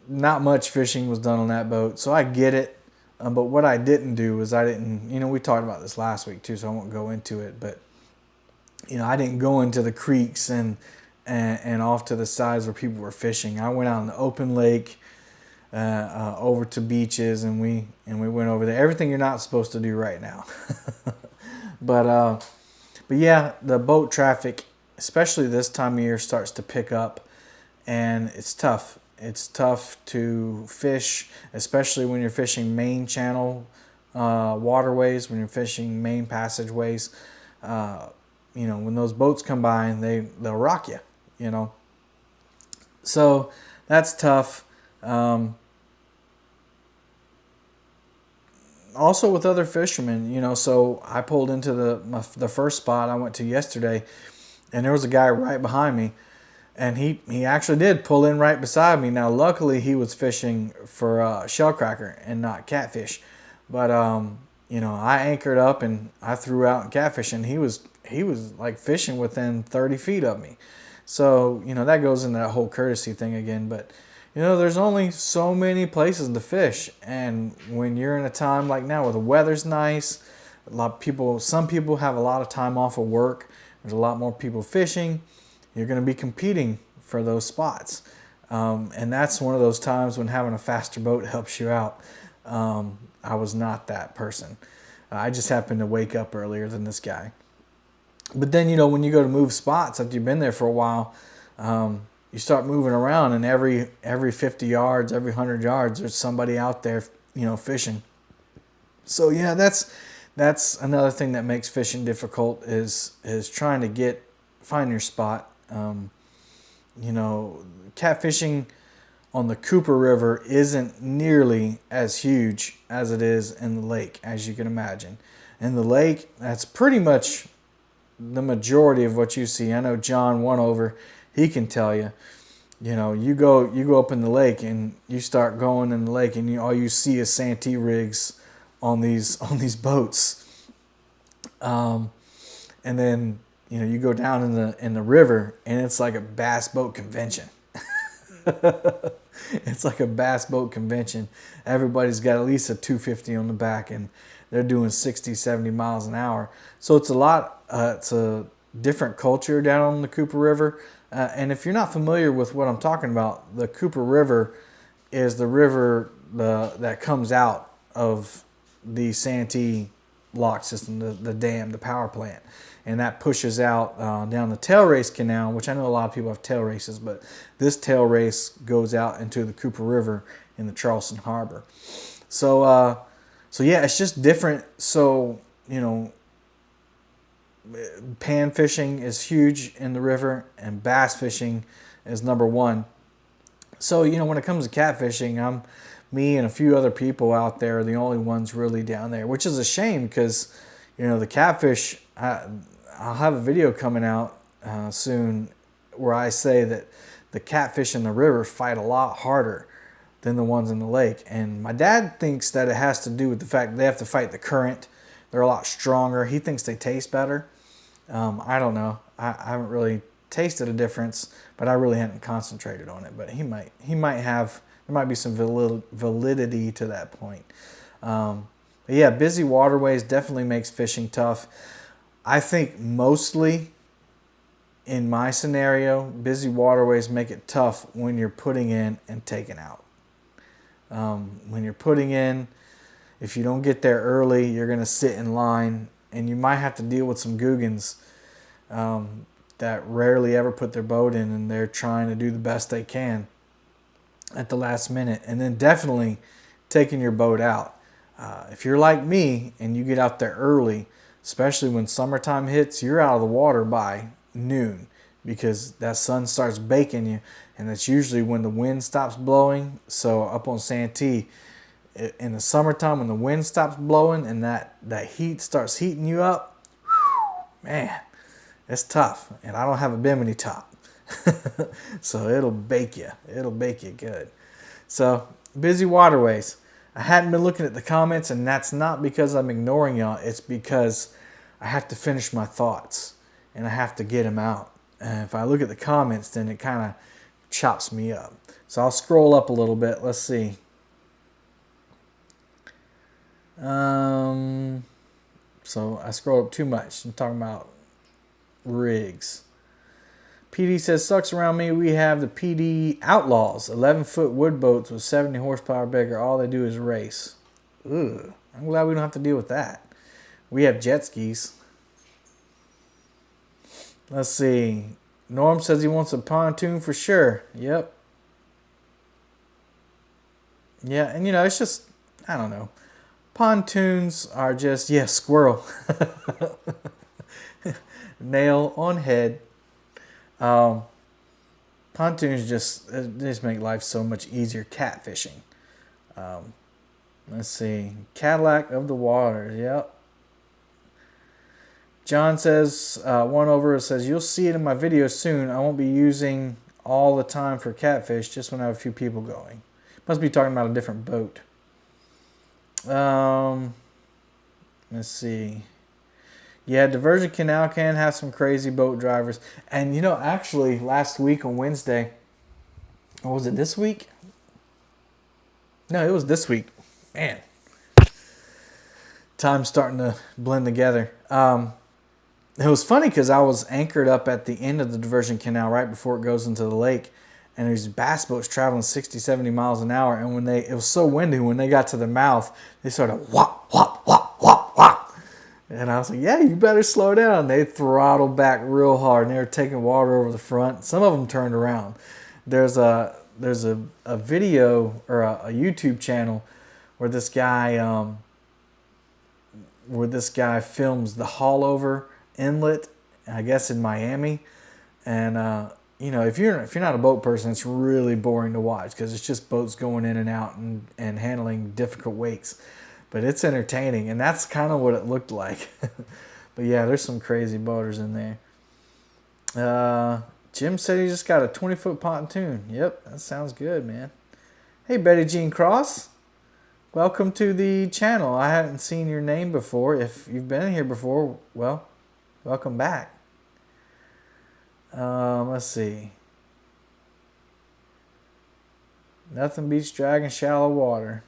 not much fishing was done on that boat. So I get it. But what I didn't do was we talked about this last week too, so I won't go into it. But, I didn't go into the creeks and off to the sides where people were fishing. I went out in the open lake, over to beaches, and we went over there. Everything you're not supposed to do right now. But yeah, the boat traffic, especially this time of year, starts to pick up, and it's tough. It's tough to fish, especially when you're fishing main channel waterways, when you're fishing main passageways. When those boats come by, and they'll rock you, So that's tough. Also with other fishermen, so I pulled into the first spot I went to yesterday. and there was a guy right behind me, and he actually did pull in right beside me. Now, luckily, he was fishing for shellcracker and not catfish, but you know, I anchored up and I threw out and catfish, and he was like fishing within 30 feet of me. So you know that goes into that whole courtesy thing again, but. You know, there's only so many places to fish, and when you're in a time like now where the weather's nice, a lot of people, some people have a lot of time off of work. There's a lot more people fishing. You're going to be competing for those spots, and that's one of those times when having a faster boat helps you out. I was not that person. I just happened to wake up earlier than this guy. But then, you know, when you go to move spots after you've been there for a while, you start moving around, and every 50 yards, every 100 yards, there's somebody out there, you know, fishing. So yeah, that's another thing that makes fishing difficult is trying to find your spot. You know, catfishing on the Cooper River isn't nearly as huge as it is in the lake, as you can imagine. In the lake, that's pretty much the majority of what you see. I know John Oneover, he can tell you. You know, you go up in the lake and you start going in the lake, and all you see is Santee rigs on these boats. And then you know you go down in the river, and it's like a bass boat convention. It's like a bass boat convention. Everybody's got at least a 250 on the back, and they're doing 60, 70 miles an hour. So it's it's a different culture down on the Cooper River. And if you're not familiar with what I'm talking about, the Cooper River is the river that comes out of the Santee lock system, the dam, the power plant. And that pushes out down the tail race canal, which I know a lot of people have tail races, but this tail race goes out into the Cooper River in the Charleston Harbor. So yeah, it's just different. So, you know, pan fishing is huge in the river, and bass fishing is number one. So, you know, when it comes to catfishing, me and a few other people out there are the only ones really down there, which is a shame because, you know, the catfish, I'll have a video coming out soon where I say that the catfish in the river fight a lot harder than the ones in the lake. And my dad thinks that it has to do with the fact that they have to fight the current. They're a lot stronger. He thinks they taste better. I don't know. I haven't really tasted a difference, but I really hadn't concentrated on it. But he might have. There might be some validity to that point. But yeah, busy waterways definitely makes fishing tough. I think mostly in my scenario, busy waterways make it tough when you're putting in and taking out. When you're putting in, if you don't get there early, you're going to sit in line, and you might have to deal with some googans that rarely ever put their boat in, and they're trying to do the best they can at the last minute. And then definitely taking your boat out. If you're like me and you get out there early, especially when summertime hits, you're out of the water by noon because that sun starts baking you, and that's usually when the wind stops blowing. So up on Santee, in the summertime when the wind stops blowing and that heat starts heating you up, man, it's tough. And I don't have a bimini top. So it'll bake you. It'll bake you good. So busy waterways. I hadn't been looking at the comments, and that's not because I'm ignoring y'all. It's because I have to finish my thoughts and I have to get them out. And if I look at the comments, then it kind of chops me up. So I'll scroll up a little bit. Let's see. So I scrolled up too much. I'm talking about rigs. PD says, sucks around me. We have the PD Outlaws, 11-foot wood boats with 70 horsepower bigger. All they do is race. Ugh. I'm glad we don't have to deal with that. We have jet skis. Let's see. Norm says he wants a pontoon for sure. Yep. Yeah, and you know, it's just, I don't know. Pontoons are just, yeah, squirrel. Nail on head. Pontoons just make life so much easier catfishing. Let's see. Cadillac of the waters. Yep. John says, one over says, you'll see it in my video soon. I won't be using all the time for catfish, just when I have a few people going. Must be talking about a different boat. Let's see. Yeah, Diversion Canal can have some crazy boat drivers. And, you know, actually, last week on Wednesday, or was it this week? No, it was this week. Man. Time's starting to blend together. It was funny because I was anchored up at the end of the Diversion Canal right before it goes into the lake. And there's bass boats traveling 60, 70 miles an hour. And it was so windy, when they got to the mouth, they started whop, whop, whop, whop, whop. And I was like, yeah, you better slow down. They throttled back real hard, and they were taking water over the front. Some of them turned around. There's a video, or a YouTube channel where this guy films the Haulover Inlet, I guess in Miami. And you know, if you're not a boat person, it's really boring to watch because it's just boats going in and out and handling difficult wakes. But it's entertaining, and that's kind of what it looked like. But yeah, there's some crazy boaters in there. Jim said he just got a 20-foot pontoon. Yep, that sounds good, man. Hey, Betty Jean Cross. Welcome to the channel. I hadn't seen your name before. If you've been here before, well, welcome back. Let's see. Nothing beats dragging shallow water.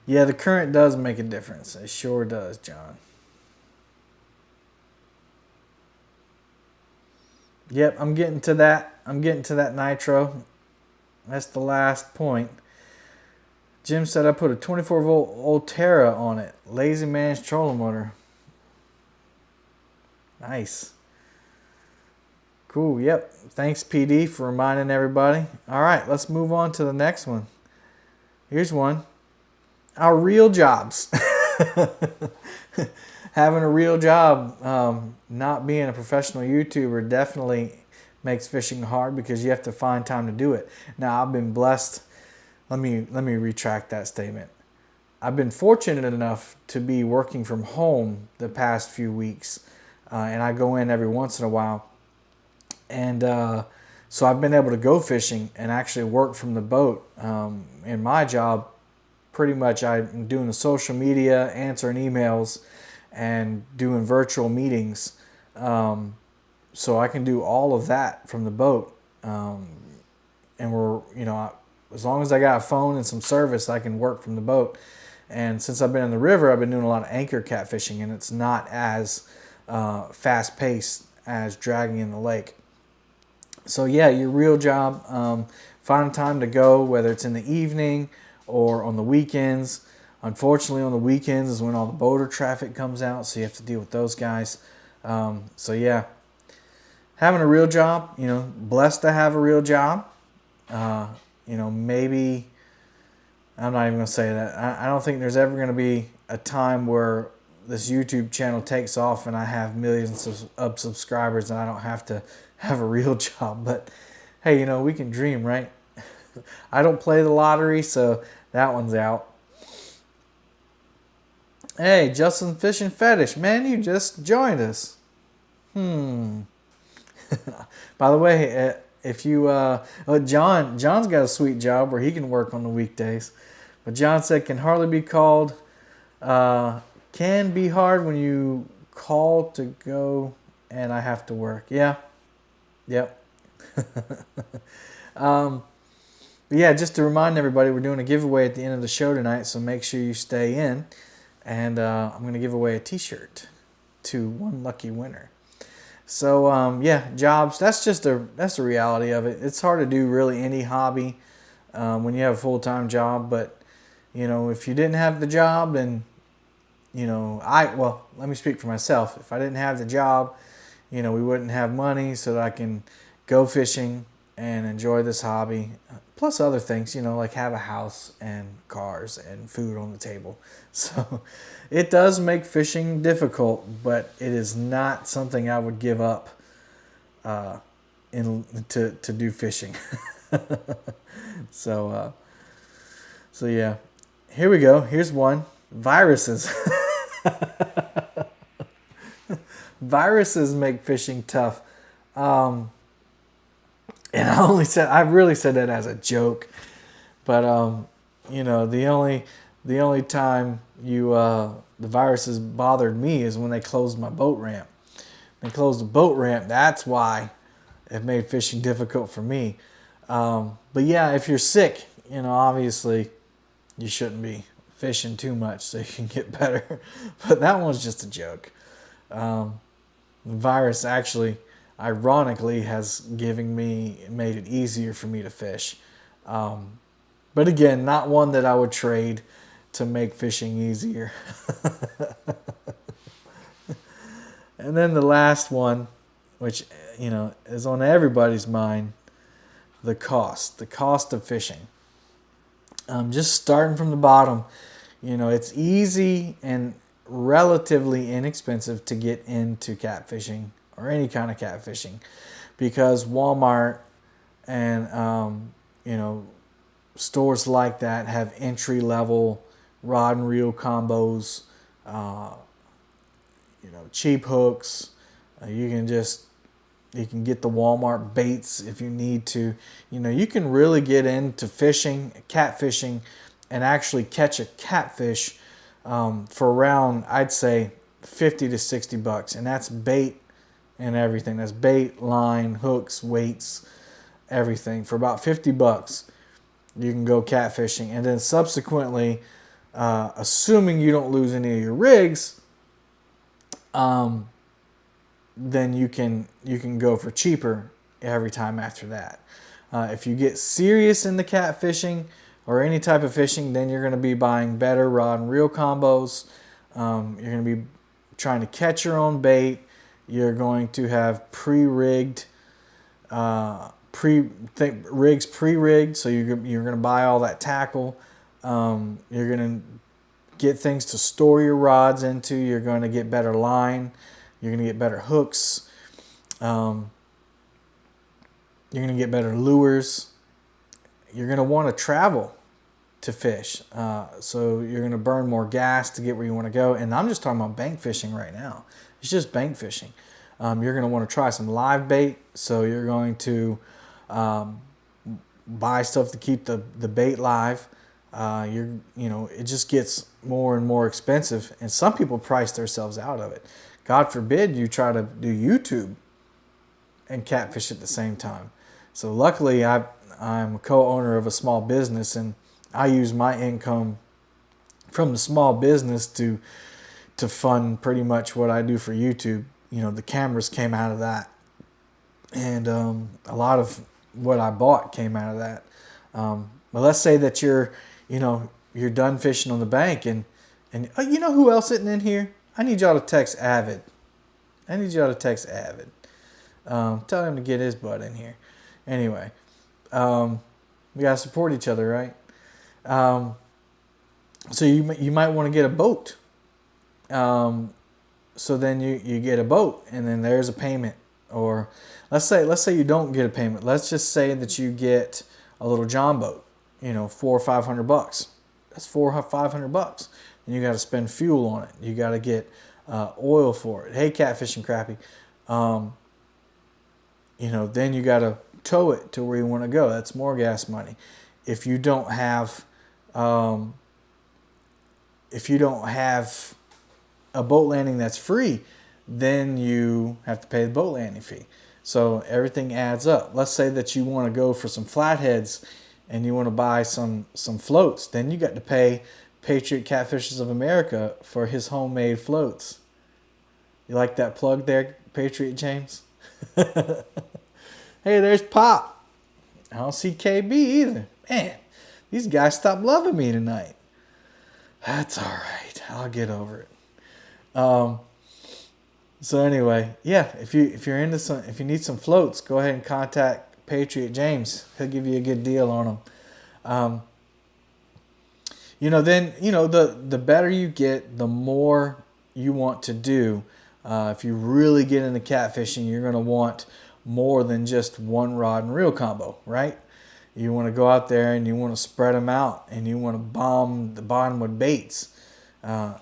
Yeah, the current does make a difference. It sure does, John. Yep, I'm getting to that. I'm getting to that nitro. That's the last point. Jim said I put a 24-volt Ultera on it. Lazy man's trolling motor. Nice. Cool, yep. Thanks, PD, for reminding everybody. All right, let's move on to the next one. Here's one. Our real jobs. Having a real job, not being a professional YouTuber, definitely makes fishing hard because you have to find time to do it. Now, I've been blessed. Let me retract that statement. I've been fortunate enough to be working from home the past few weeks, and I go in every once in a while. And so I've been able to go fishing and actually work from the boat. In my job, pretty much I'm doing the social media, answering emails, and doing virtual meetings. So I can do all of that from the boat. And we're, you know, as long as I got a phone and some service, I can work from the boat. And since I've been in the river, I've been doing a lot of anchor catfishing, and it's not as fast-paced as dragging in the lake. So yeah, your real job, find time to go, whether it's in the evening or on the weekends. Unfortunately, on the weekends is when all the boater traffic comes out, so you have to deal with those guys. So yeah, having a real job, you know, blessed to have a real job. You know, maybe, I'm not even going to say that. I don't think there's ever going to be a time where this YouTube channel takes off and I have millions of subscribers and I don't have to have a real job. But hey, you know, we can dream, right? I don't play the lottery, so that one's out. Hey, Justin Fishing Fetish, man, you just joined us. By the way, if you, John's got a sweet job where he can work on the weekdays. But John said, can hardly be called, can be hard when you call to go and I have to work. Yeah. Yep. Yeah, just to remind everybody, we're doing a giveaway at the end of the show tonight, so make sure you stay in. And I'm going to give away a t-shirt to one lucky winner. So yeah, jobs, that's the reality of it. It's hard to do really any hobby when you have a full-time job, but you know, if you didn't have the job, then you know, well, let me speak for myself. If I didn't have the job, you know, we wouldn't have money so that I can go fishing and enjoy this hobby, plus other things, you know, like have a house and cars and food on the table. So it does make fishing difficult, but it is not something I would give up to do fishing. So yeah, here we go. Here's one. Viruses. Viruses make fishing tough. And I really said that as a joke. But the only time the viruses bothered me is when they closed my boat ramp. They closed the boat ramp. That's why it made fishing difficult for me. But yeah, if you're sick, obviously you shouldn't be fishing too much so you can get better. But that one's just a joke. The virus actually, ironically, has made it easier for me to fish. But again, not one that I would trade to make fishing easier. And then the last one, which is on everybody's mind, the cost of fishing. Just starting from the bottom, it's easy and relatively inexpensive to get into catfishing or any kind of catfishing because Walmart and stores like that have entry level rod and reel combos, cheap hooks. You can get the Walmart baits if you need to. You can really get into fishing, catfishing, and actually catch a catfish for around, I'd say, $50 to $60, and that's bait and everything. That's bait, line, hooks, weights, everything. For about $50, you can go catfishing, and then subsequently, assuming you don't lose any of your rigs, then you can go for cheaper every time after that. If you get serious in the catfishing or any type of fishing, then you're going to be buying better rod and reel combos. You're going to be trying to catch your own bait. You're going to have rigs pre-rigged, so you're going to buy all that tackle. You're going to get things to store your rods into. You're going to get better line. You're going to get better hooks. You're going to get better lures. You're going to want to travel to fish. So you're going to burn more gas to get where you want to go. And I'm just talking about bank fishing right now. It's just bank fishing. You're going to want to try some live bait. So you're going to buy stuff to keep the bait live. It just gets more and more expensive. And some people price themselves out of it. God forbid you try to do YouTube and catfish at the same time. So luckily, I'm a co-owner of a small business, and I use my income from the small business to fund pretty much what I do for YouTube. The cameras came out of that, and a lot of what I bought came out of that. But let's say that you're done fishing on the bank, and you know who else isn't in here? I need y'all to text Avid. Tell him to get his butt in here. Anyway, we gotta support each other, right? So you might want to get a boat. So then you get a boat, and then there's a payment. Or let's say you don't get a payment. Let's just say that you get a little John boat. $400 or $500. That's $400 or $500, and you got to spend fuel on it. You got to get oil for it. Hey, catfishing crappy. Then you got to tow it to where you want to go. That's more gas money. If you don't have a boat landing that's free, then you have to pay the boat landing fee. So everything adds up. Let's say that you want to go for some flatheads and you want to buy some floats. Then you got to pay Patriot Catfishers of America for his homemade floats. You like that plug there, Patriot James? Hey, there's Pop. I don't see KB either. Man, these guys stopped loving me tonight. That's all right. I'll get over it. So anyway, yeah, if you need some floats, go ahead and contact Patriot James. He'll give you a good deal on them. The better you get, the more you want to do. If you really get into catfishing, you're going to want more than just one rod and reel combo, right? You want to go out there and you want to spread them out, and you want to bomb the bottom with baits. And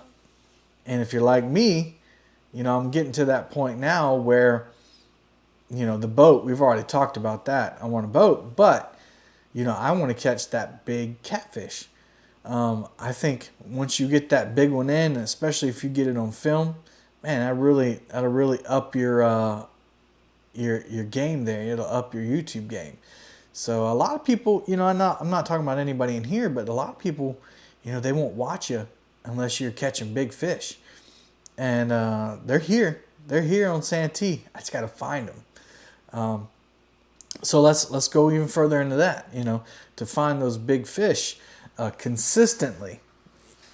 And if you're like me, I'm getting to that point now where, the boat, we've already talked about that. I want a boat, but, I want to catch that big catfish. I think once you get that big one in, especially if you get it on film, man, that'll really up your game there. It'll up your YouTube game. So a lot of people, I'm not talking about anybody in here, but a lot of people, they won't watch you unless you're catching big fish. And they're here on Santee. I just got to find them. So let's go even further into that. To find those big fish consistently,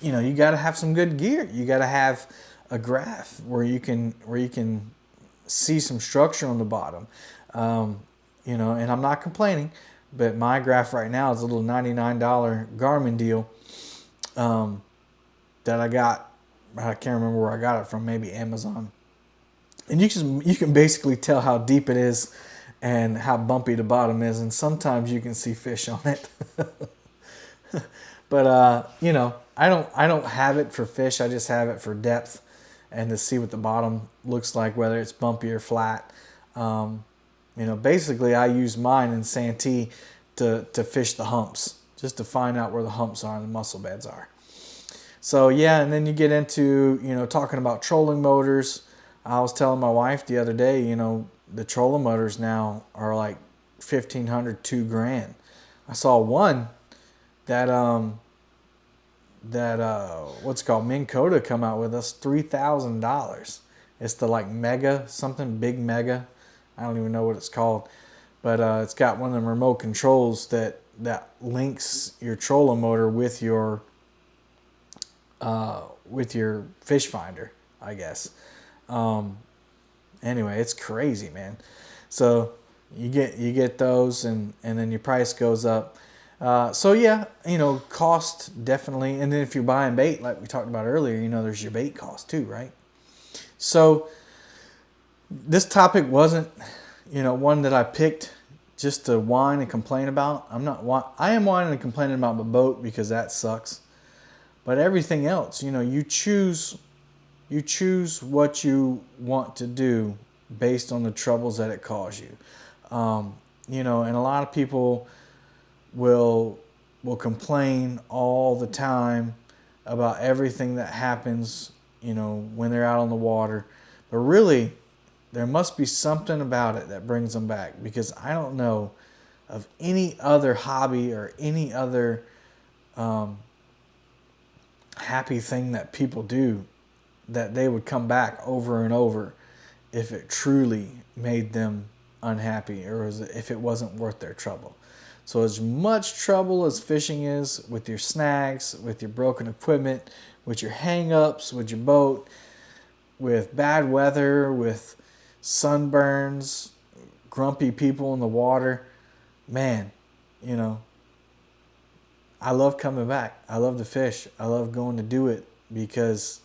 you got to have some good gear. You got to have a graph where you can see some structure on the bottom. And I'm not complaining, but my graph right now is a little $99 Garmin deal that I got. I can't remember where I got it from, maybe Amazon. And you can basically tell how deep it is and how bumpy the bottom is, and sometimes you can see fish on it. But I don't have it for fish. I just have it for depth and to see what the bottom looks like, whether it's bumpy or flat. Basically I use mine in Santee to fish the humps, just to find out where the humps are and the mussel beds are. So yeah, and then you get into, talking about trolling motors. I was telling my wife the other day, the trolling motors now are like $1,500, $2,000. I saw one that what's it called, Minn Kota come out with us, $3,000. It's the like Mega, something big Mega. I don't even know what it's called, but it's got one of them remote controls that links your trolling motor with your fish finder, I guess. Anyway, it's crazy, man. So you get those, and then your price goes up. So yeah, cost definitely. And then if you're buying bait, like we talked about earlier, there's your bait cost too, right? So this topic wasn't, one that I picked just to whine and complain about. I am whining and complaining about my boat because that sucks. But everything else, you choose what you want to do based on the troubles that it caused you. And a lot of people will complain all the time about everything that happens, when they're out on the water. But really, there must be something about it that brings them back, because I don't know of any other hobby or any other happy thing that people do that they would come back over and over if it truly made them unhappy, or if it wasn't worth their trouble. So as much trouble as fishing is with your snags, with your broken equipment, with your hang-ups, with your boat, with bad weather, with sunburns, grumpy people in the water, man, I love coming back. I love to fish. I love going to do it, because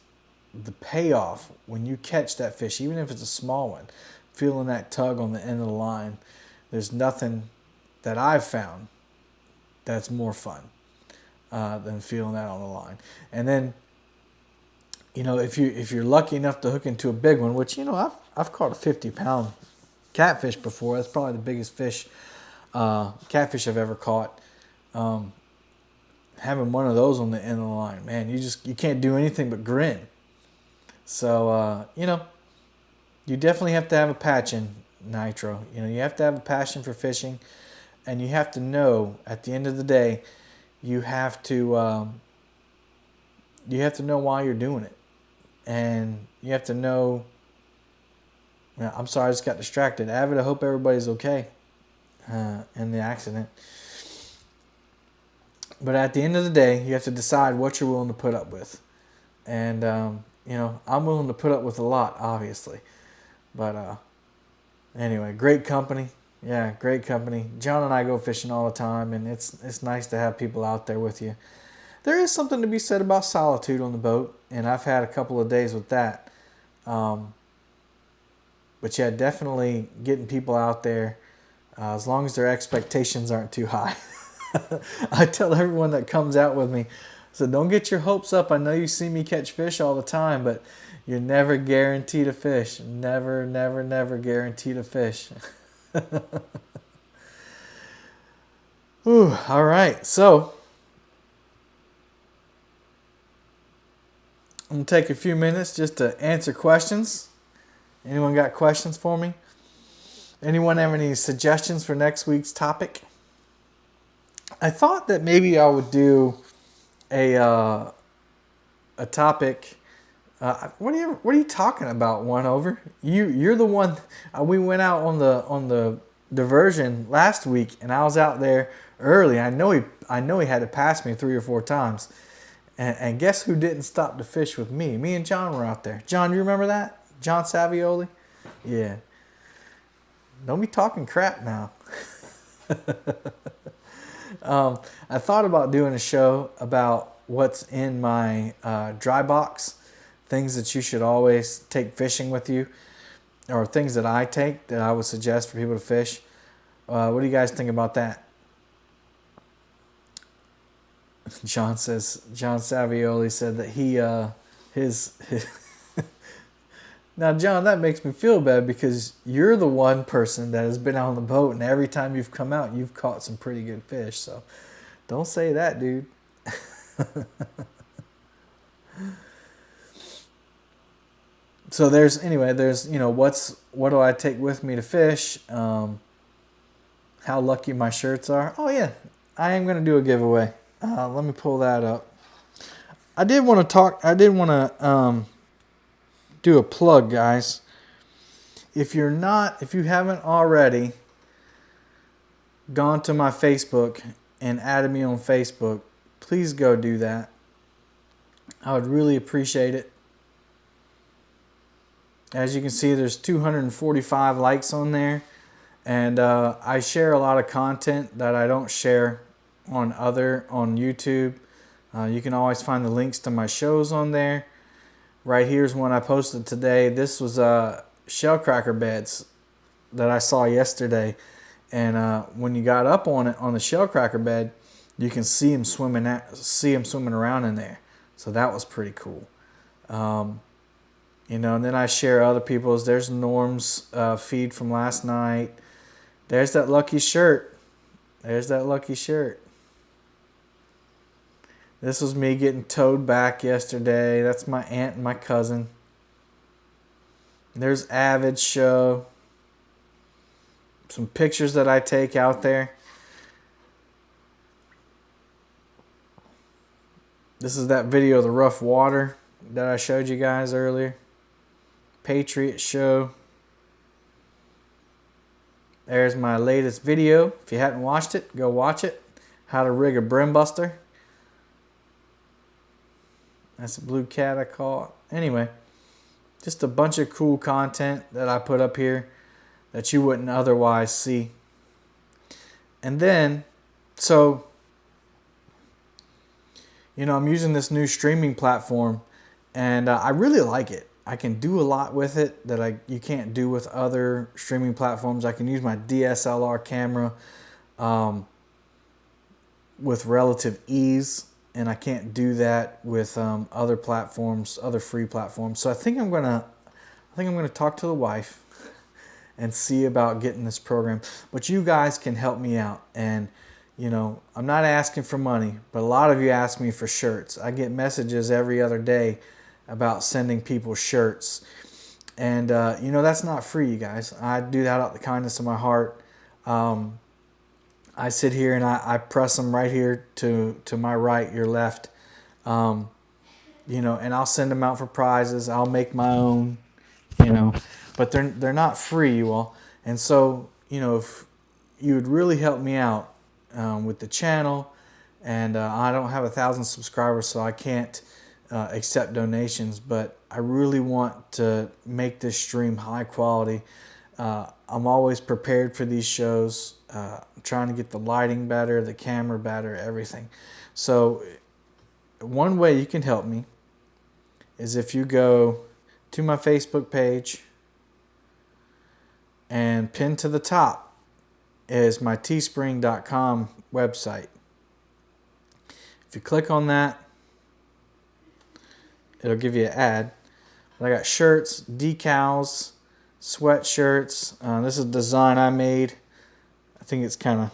the payoff when you catch that fish, even if it's a small one, feeling that tug on the end of the line, there's nothing that I've found that's more fun than feeling that on the line. And then, if you're lucky enough to hook into a big one, which I've caught a 50-pound catfish before. That's probably the biggest fish catfish I've ever caught. Having one of those on the end of the line, man, you can't do anything but grin. So you definitely have to have a passion, Nitro. You have to have a passion for fishing, and you have to know at the end of the day, you have to know why you're doing it, and you have to know. I'm sorry, I just got distracted. Avid, I hope everybody's okay in the accident. But at the end of the day, you have to decide what you're willing to put up with. And, I'm willing to put up with a lot, obviously. But anyway, great company. Yeah, great company. John and I go fishing all the time, and it's nice to have people out there with you. There is something to be said about solitude on the boat, and I've had a couple of days with that. But yeah, definitely getting people out there, as long as their expectations aren't too high. I tell everyone that comes out with me, So don't get your hopes up. I know you see me catch fish all the time, but you're never guaranteed a fish. Never, never, never guaranteed a fish. Whew, all right, so I'm going to take a few minutes just to answer questions. Anyone got questions for me? Anyone have any suggestions for next week's topic? I thought that maybe I would do a topic. What are you talking about? One over. You're the one. We went out on the diversion last week, and I was out there early. I know he had to pass me 3 or 4 times. And guess who didn't stop to fish with me? Me and John were out there. John, you remember that? John Savioli? Yeah. Don't be talking crap now. I thought about doing a show about what's in my dry box, things that you should always take fishing with you, or things that I take that I would suggest for people to fish. What do you guys think about that? John Savioli said that his Now, John, that makes me feel bad because you're the one person that has been out on the boat, and every time you've come out, you've caught some pretty good fish. So don't say that, dude. So there's what do I take with me to fish? How lucky my shirts are. Oh yeah, I am gonna do a giveaway. Let me pull that up. I did want to do a plug, guys. If you haven't already gone to my Facebook and added me on Facebook, please go do that. I would really appreciate it. As you can see, there's 245 likes on there, and I share a lot of content that I don't share on YouTube. You can always find the links to my shows on there. Right here's one I posted today. This was shell cracker beds that I saw yesterday, and when you got up on it on the shell cracker bed, you can see them swimming around in there. So that was pretty cool. And then I share other people's. There's Norm's feed from last night. There's that lucky shirt. This was me getting towed back yesterday. That's my aunt and my cousin. There's Avid's show. Some pictures that I take out there. This is that video of the rough water that I showed you guys earlier. Patriot show. There's my latest video. If you hadn't watched it, go watch it. How to rig a brim buster. That's a blue cat I caught. Anyway, just a bunch of cool content that I put up here that you wouldn't otherwise see. And then, so, I'm using this new streaming platform, and I really like it. I can do a lot with it that you can't do with other streaming platforms. I can use my DSLR camera with relative ease, and I can't do that with other platforms, other free platforms. So I think I'm gonna talk to the wife and see about getting this program. But you guys can help me out, and I'm not asking for money, but a lot of you ask me for shirts. I get messages every other day about sending people shirts, and that's not free, you guys. I do that out of the kindness of my heart. I sit here and I press them right here to my right, your left, and I'll send them out for prizes. I'll make my own, but they're not free, you all. And so, if you would really help me out with the channel, and I don't have 1,000 subscribers, so I can't accept donations, but I really want to make this stream high quality. I'm always prepared for these shows. I'm trying to get the lighting better, the camera better, everything. So one way you can help me is if you go to my Facebook page, and pinned to the top is my teespring.com website. If you click on that, it'll give you an ad. But I got shirts, decals, sweatshirts. This is a design I made. I think it's kind of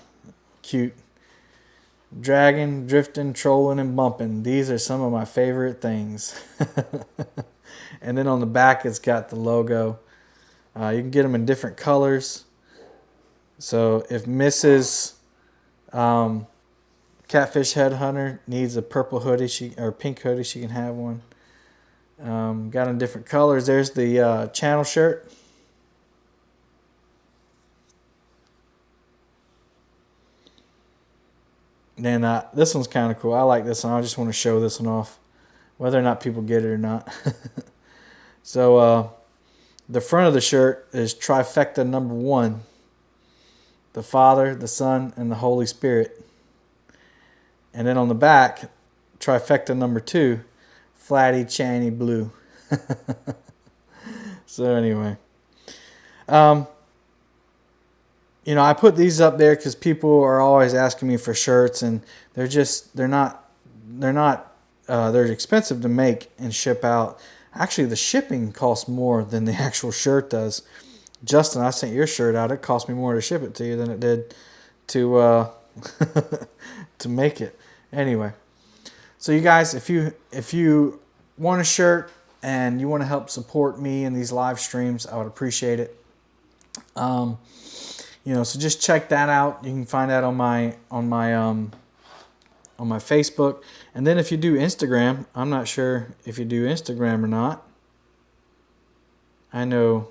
cute. Dragging, drifting, trolling, and bumping. These are some of my favorite things. And then on the back, it's got the logo. You can get them in different colors. So if Mrs. Catfish Headhunter needs a purple hoodie or pink hoodie, she can have one. Got in different colors. There's the channel shirt. And this one's kind of cool. I like this one. I just want to show this one off, whether or not people get it or not. So the front of the shirt is trifecta number 1. The Father, the Son, and the Holy Spirit. And then on the back, trifecta number 2, Flatty Channy Blue. So anyway. You know, I put these up there because people are always asking me for shirts, and they're expensive to make and ship out. Actually, the shipping costs more than the actual shirt does. Justin, I sent your shirt out. It cost me more to ship it to you than it did to to make it. Anyway, so you guys, if you want a shirt and you want to help support me in these live streams, I would appreciate it. You know, so just check that out. You can find that on my Facebook. And then if you do Instagram, I'm not sure if you do Instagram or not. I know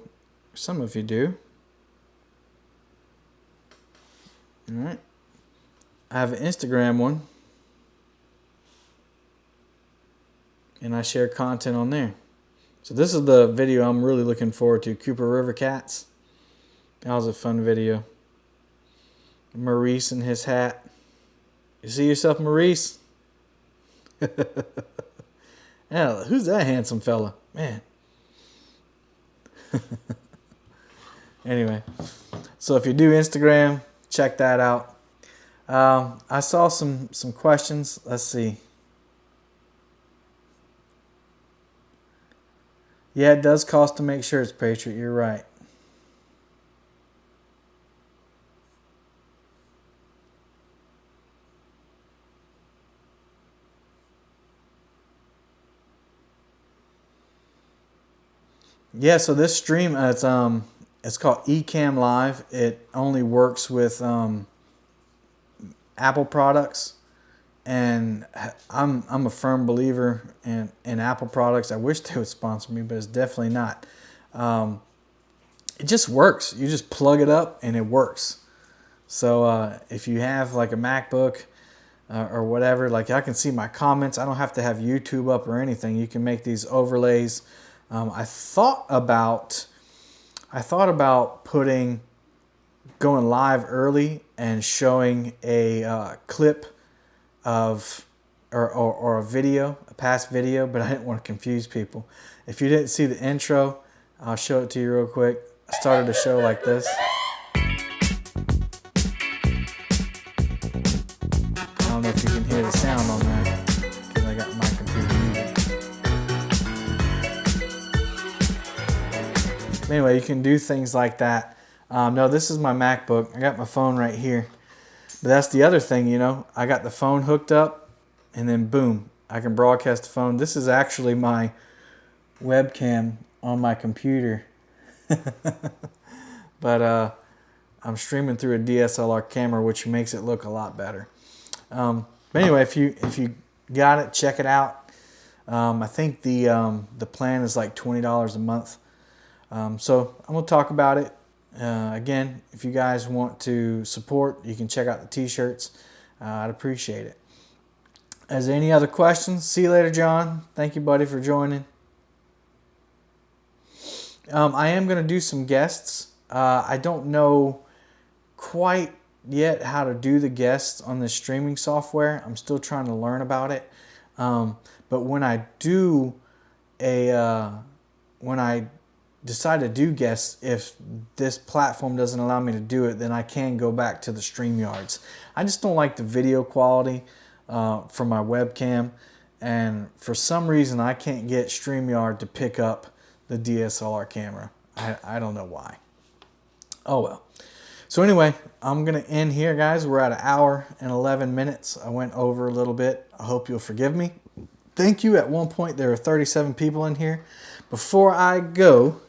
some of you do. All right. I have an Instagram one. And I share content on there. So this is the video I'm really looking forward to, Cooper River Cats. That was a fun video. Maurice and his hat. You see yourself, Maurice? Yeah, who's that handsome fella? Man. Anyway, so if you do Instagram, check that out. I saw some questions. Let's see. Yeah, it does cost to make shirts, Patriot. You're right. Yeah, so this stream, it's called Ecamm Live. It only works with Apple products, and I'm a firm believer in Apple products. I wish they would sponsor me, but it's definitely not. It just works. You just plug it up and it works. So if you have like a MacBook or whatever, like I can see my comments. I don't have to have YouTube up or anything. You can make these overlays. I thought about going live early and showing a clip of or a video, a past video, but I didn't want to confuse people. If you didn't see the intro, I'll show it to you real quick. I started a show like this. I don't know if you can hear the sound on that because I got my computer muted. Anyway, you can do things like that. No, this is my MacBook. I got my phone right here. But that's the other thing, you know. I got the phone hooked up, and then boom, I can broadcast the phone. This is actually my webcam on my computer. But I'm streaming through a DSLR camera, which makes it look a lot better. But anyway, if you got it, check it out. I think the plan is like $20 a month. So I'm gonna talk about it. Again, if you guys want to support, you can check out the t-shirts. I'd appreciate it. Is there any other questions? See you later, John. Thank you, buddy, for joining. I am going to do some guests. I don't know quite yet how to do the guests on the streaming software. I'm still trying to learn about it. But when I decide to do guests, if this platform doesn't allow me to do it, then I can go back to the StreamYards. I just don't like the video quality from my webcam, and for some reason I can't get StreamYard to pick up the DSLR camera. I don't know why. Oh well. So anyway, I'm going to end here, guys. We're at an hour and 11 minutes. I went over a little bit. I hope you'll forgive me. Thank you. At one point, there were 37 people in here. Before I go,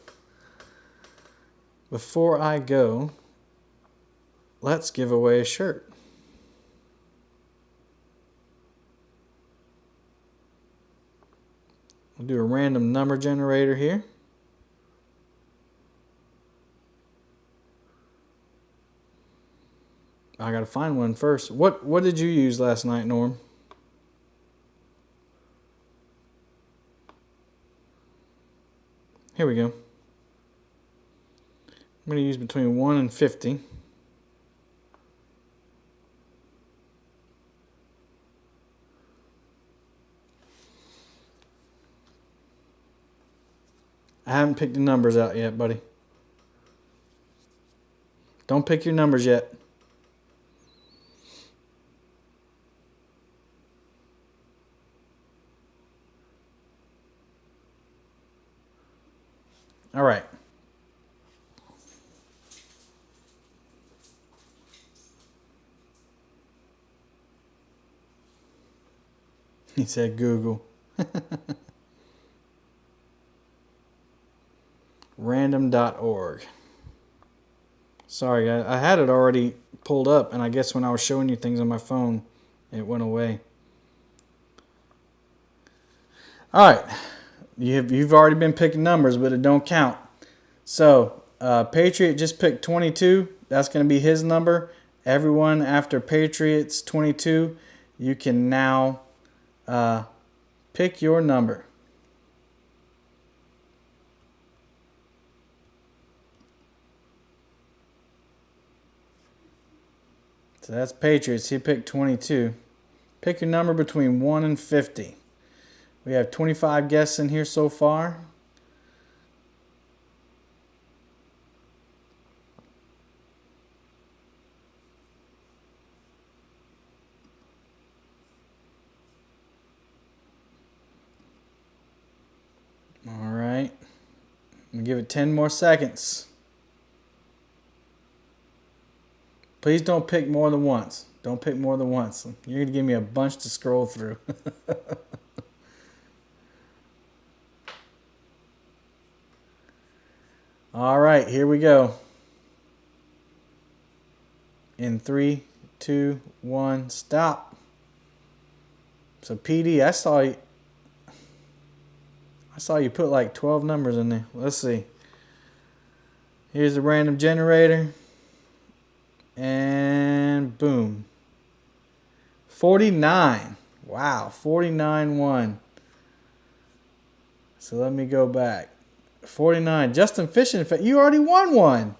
let's give away a shirt. We'll do a random number generator here. I gotta find one first. What did you use last night, Norm? Here we go. I'm gonna use between 1 and 50. I haven't picked the numbers out yet, buddy. Don't pick your numbers yet. All right. He said Google. Random.org. Sorry, guys. I had it already pulled up, and I guess when I was showing you things on my phone, it went away. All right. You've already been picking numbers, but it don't count. So, Patriot just picked 22. That's going to be his number. Everyone after Patriot's 22, you can now pick your number. So that's Patriots. He picked 22. Pick your number between 1 and 50. We have 25 guests in here so far. All right. I'm going to give it 10 more seconds. Please don't pick more than once. Don't pick more than once. You're going to give me a bunch to scroll through. All right, here we go. In 3, 2, 1, stop. So PD, I saw you put like 12 numbers in there. Let's see. Here's the random generator. And boom. 49. Wow, 49-1. So let me go back. 49. Justin Fishing, you already won one.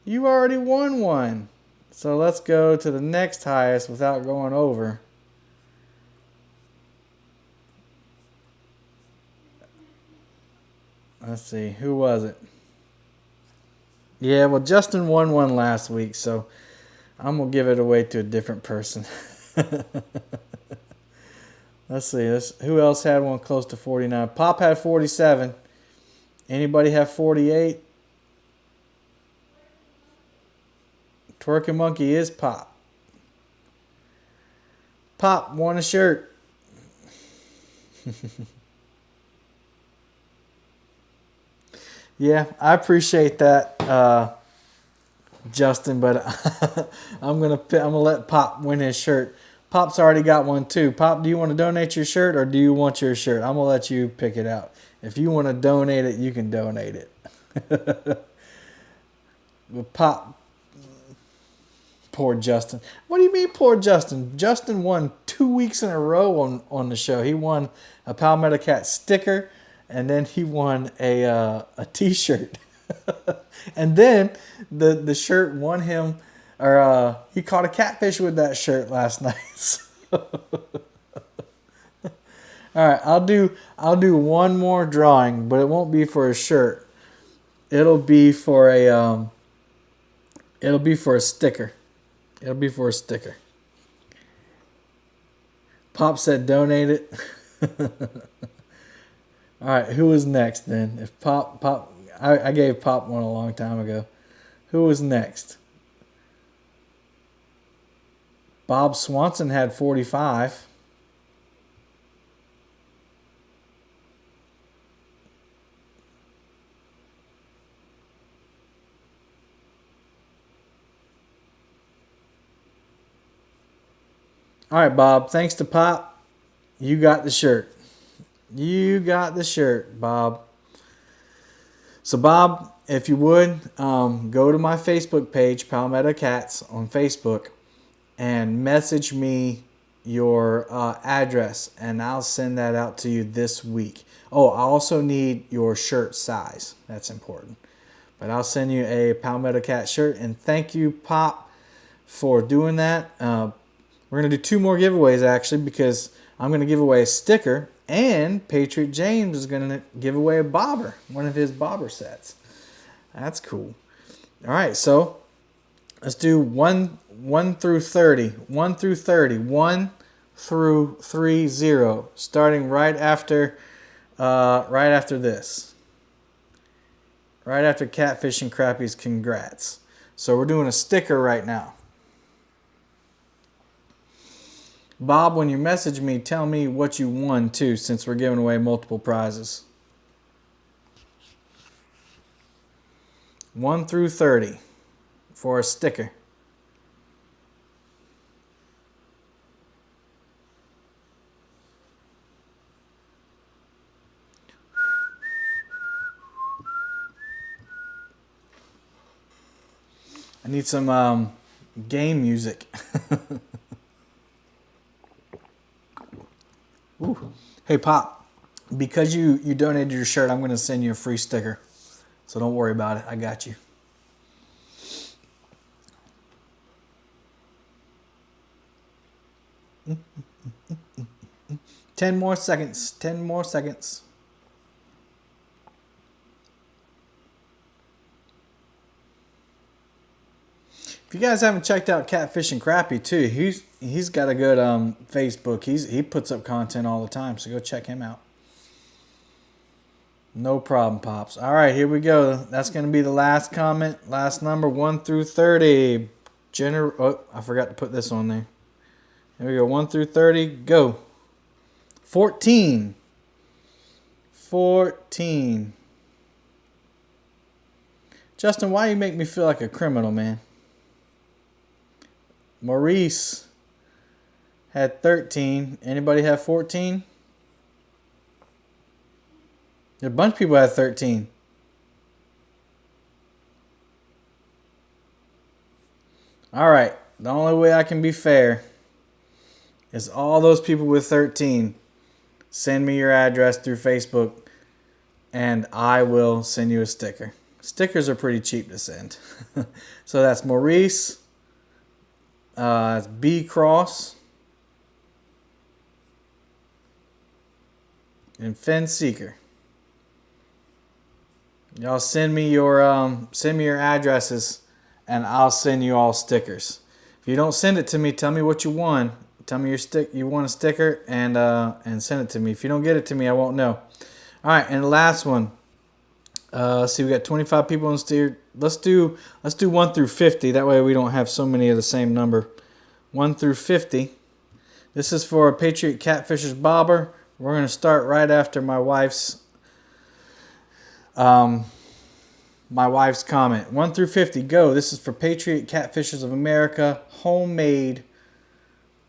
You already won one. So let's go to the next highest without going over. Let's see, who was it? Yeah, well, Justin won one last week, so I'm going to give it away to a different person. Let's see, who else had one close to 49? Pop had 47. Anybody have 48? Twerking Monkey is Pop. Pop won a shirt. Yeah, I appreciate that, Justin, but I'm gonna let Pop win his shirt. Pop's already got one too. Pop, do you want to donate your shirt or do you want your shirt? I'm gonna let you pick it out. If you want to donate it, you can donate it. But Pop, poor Justin. What do you mean, poor Justin? Justin won 2 weeks in a row on the show. He won a Palmetto Cats sticker, and then he won a T-shirt. And then the shirt won him, or he caught a catfish with that shirt last night. All right, I'll do one more drawing, but it won't be for a shirt. It'll be for a sticker. It'll be for a sticker. Pop said donate it. All right, who was next then? If Pop, I gave Pop one a long time ago. Who was next? Bob Swanson had 45. All right, Bob. Thanks to Pop, you got the shirt. You got the shirt, Bob. So, Bob, if you would, go to my Facebook page, Palmetto Cats, on Facebook, and message me your address, and I'll send that out to you this week. Oh, I also need your shirt size. That's important. But I'll send you a Palmetto Cat shirt, and thank you, Pop, for doing that. We're going to do 2 more giveaways, actually, because I'm going to give away a sticker, and Patriot James is going to give away a bobber, one of his bobber sets. That's cool. All right, so let's do 1 through 30. 1 through 30. 1 through 30. Starting right after this. Right after Catfish and Crappie's congrats. So we're doing a sticker right now. Bob, when you message me, tell me what you won too, since we're giving away multiple prizes. 1 through 30 for a sticker. I need some game music. Ooh. Hey, Pop, because you donated your shirt, I'm going to send you a free sticker. So don't worry about it. I got you. Ten more seconds. 10 more seconds. If you guys haven't checked out Catfish and Crappie too, he's got a good Facebook. He puts up content all the time, so go check him out. No problem, Pops. All right, here we go. That's going to be the last comment, last number, 1 through 30. Oh, I forgot to put this on there. Here we go, 1 through 30, go. 14. 14. Justin, why you make me feel like a criminal, man? Maurice had 13. Anybody have 14? A bunch of people had 13. All right. The only way I can be fair is all those people with 13 send me your address through Facebook and I will send you a sticker. Stickers are pretty cheap to send. So that's Maurice. It's B Cross and Finn Seeker. Y'all send me your addresses and I'll send you all stickers. If you don't send it to me, tell me what you won. Tell me you want a sticker and send it to me. If you don't get it to me, I won't know. All right, and the last one. Let's see, we got 25 people in steer. Let's do 1 through 50. That way we don't have so many of the same number. 1 through 50. This is for a Patriot Catfishers bobber. We're going to start right after my wife's comment. 1 through 50, go. This is for Patriot Catfishers of America homemade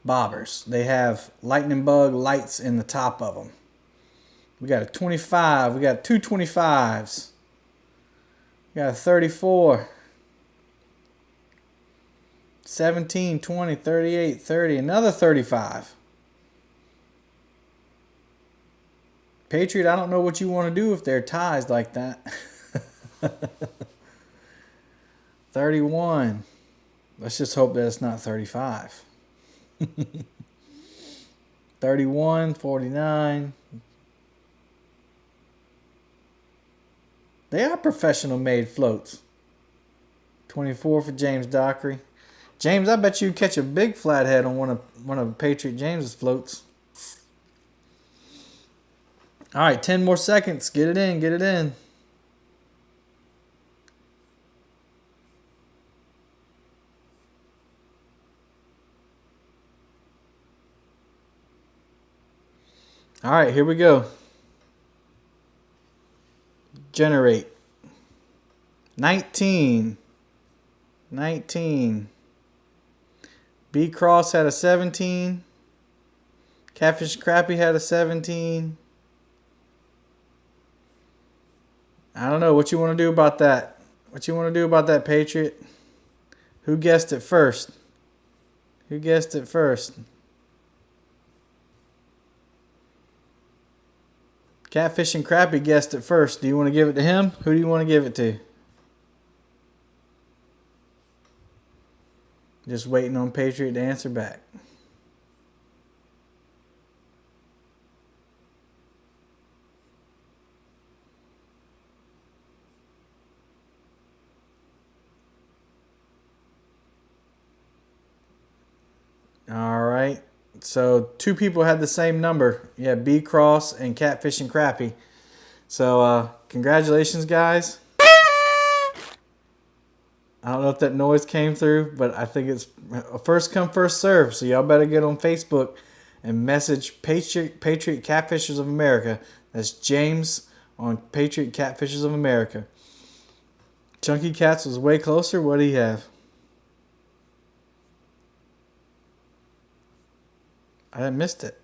bobbers. They have lightning bug lights in the top of them. We got a 25. We got 2 25s. We got a 34. 17, 20, 38, 30. Another 35. Patriot, I don't know what you want to do if they're ties like that. 31. Let's just hope that it's not 35. 31, 49. They are professional made floats. 24 for James Dockery. James, I bet you'd catch a big flathead on one of Patriot James's floats. All right, 10 more seconds. Get it in, get it in. All right, here we go. Generate. 19. 19. B Cross had a 17. Catfish Crappy had a 17. I don't know what you want to do about that. What you want to do about that, Patriot? Who guessed it first? Who guessed it first? Catfish and Crappy guessed it first. Do you want to give it to him? Who do you want to give it to? Just waiting on Patriot to answer back. All right. So 2 people had the same number. Yeah, B Cross and Catfish and Crappy. So congratulations, guys. I don't know if that noise came through, but I think it's first come, first serve. So y'all better get on Facebook and message Patriot Catfishers of America. That's James on Patriot Catfishers of America. Chunky Cats was way closer. What do you have? I missed it.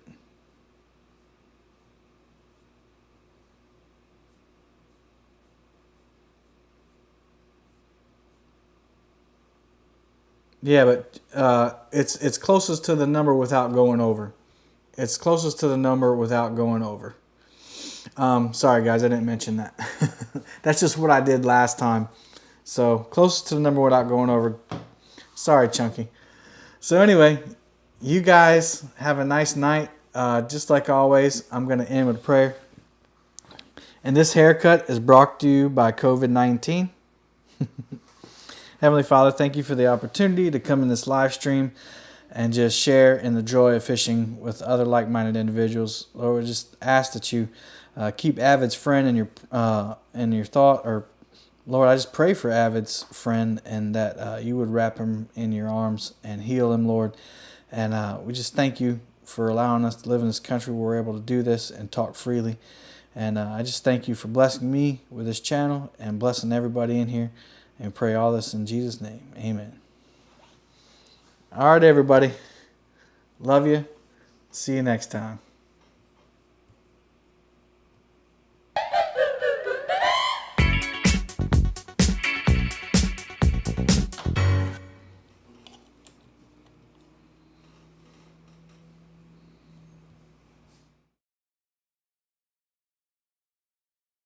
Yeah, but it's closest to the number without going over. It's closest to the number without going over. Sorry, guys, I didn't mention that. That's just what I did last time. So closest to the number without going over. Sorry, Chunky. So anyway, you guys have a nice night. Just like always, I'm going to end with a prayer. And this haircut is brought to you by COVID-19. Heavenly Father, thank you for the opportunity to come in this live stream and just share in the joy of fishing with other like-minded individuals. Lord, we just ask that you keep Avid's friend in your thought. Or Lord, I just pray for Avid's friend and that you would wrap him in your arms and heal him, Lord. And we just thank you for allowing us to live in this country where we're able to do this and talk freely. And I just thank you for blessing me with this channel and blessing everybody in here. And pray all this in Jesus' name. Amen. All right, everybody. Love you. See you next time.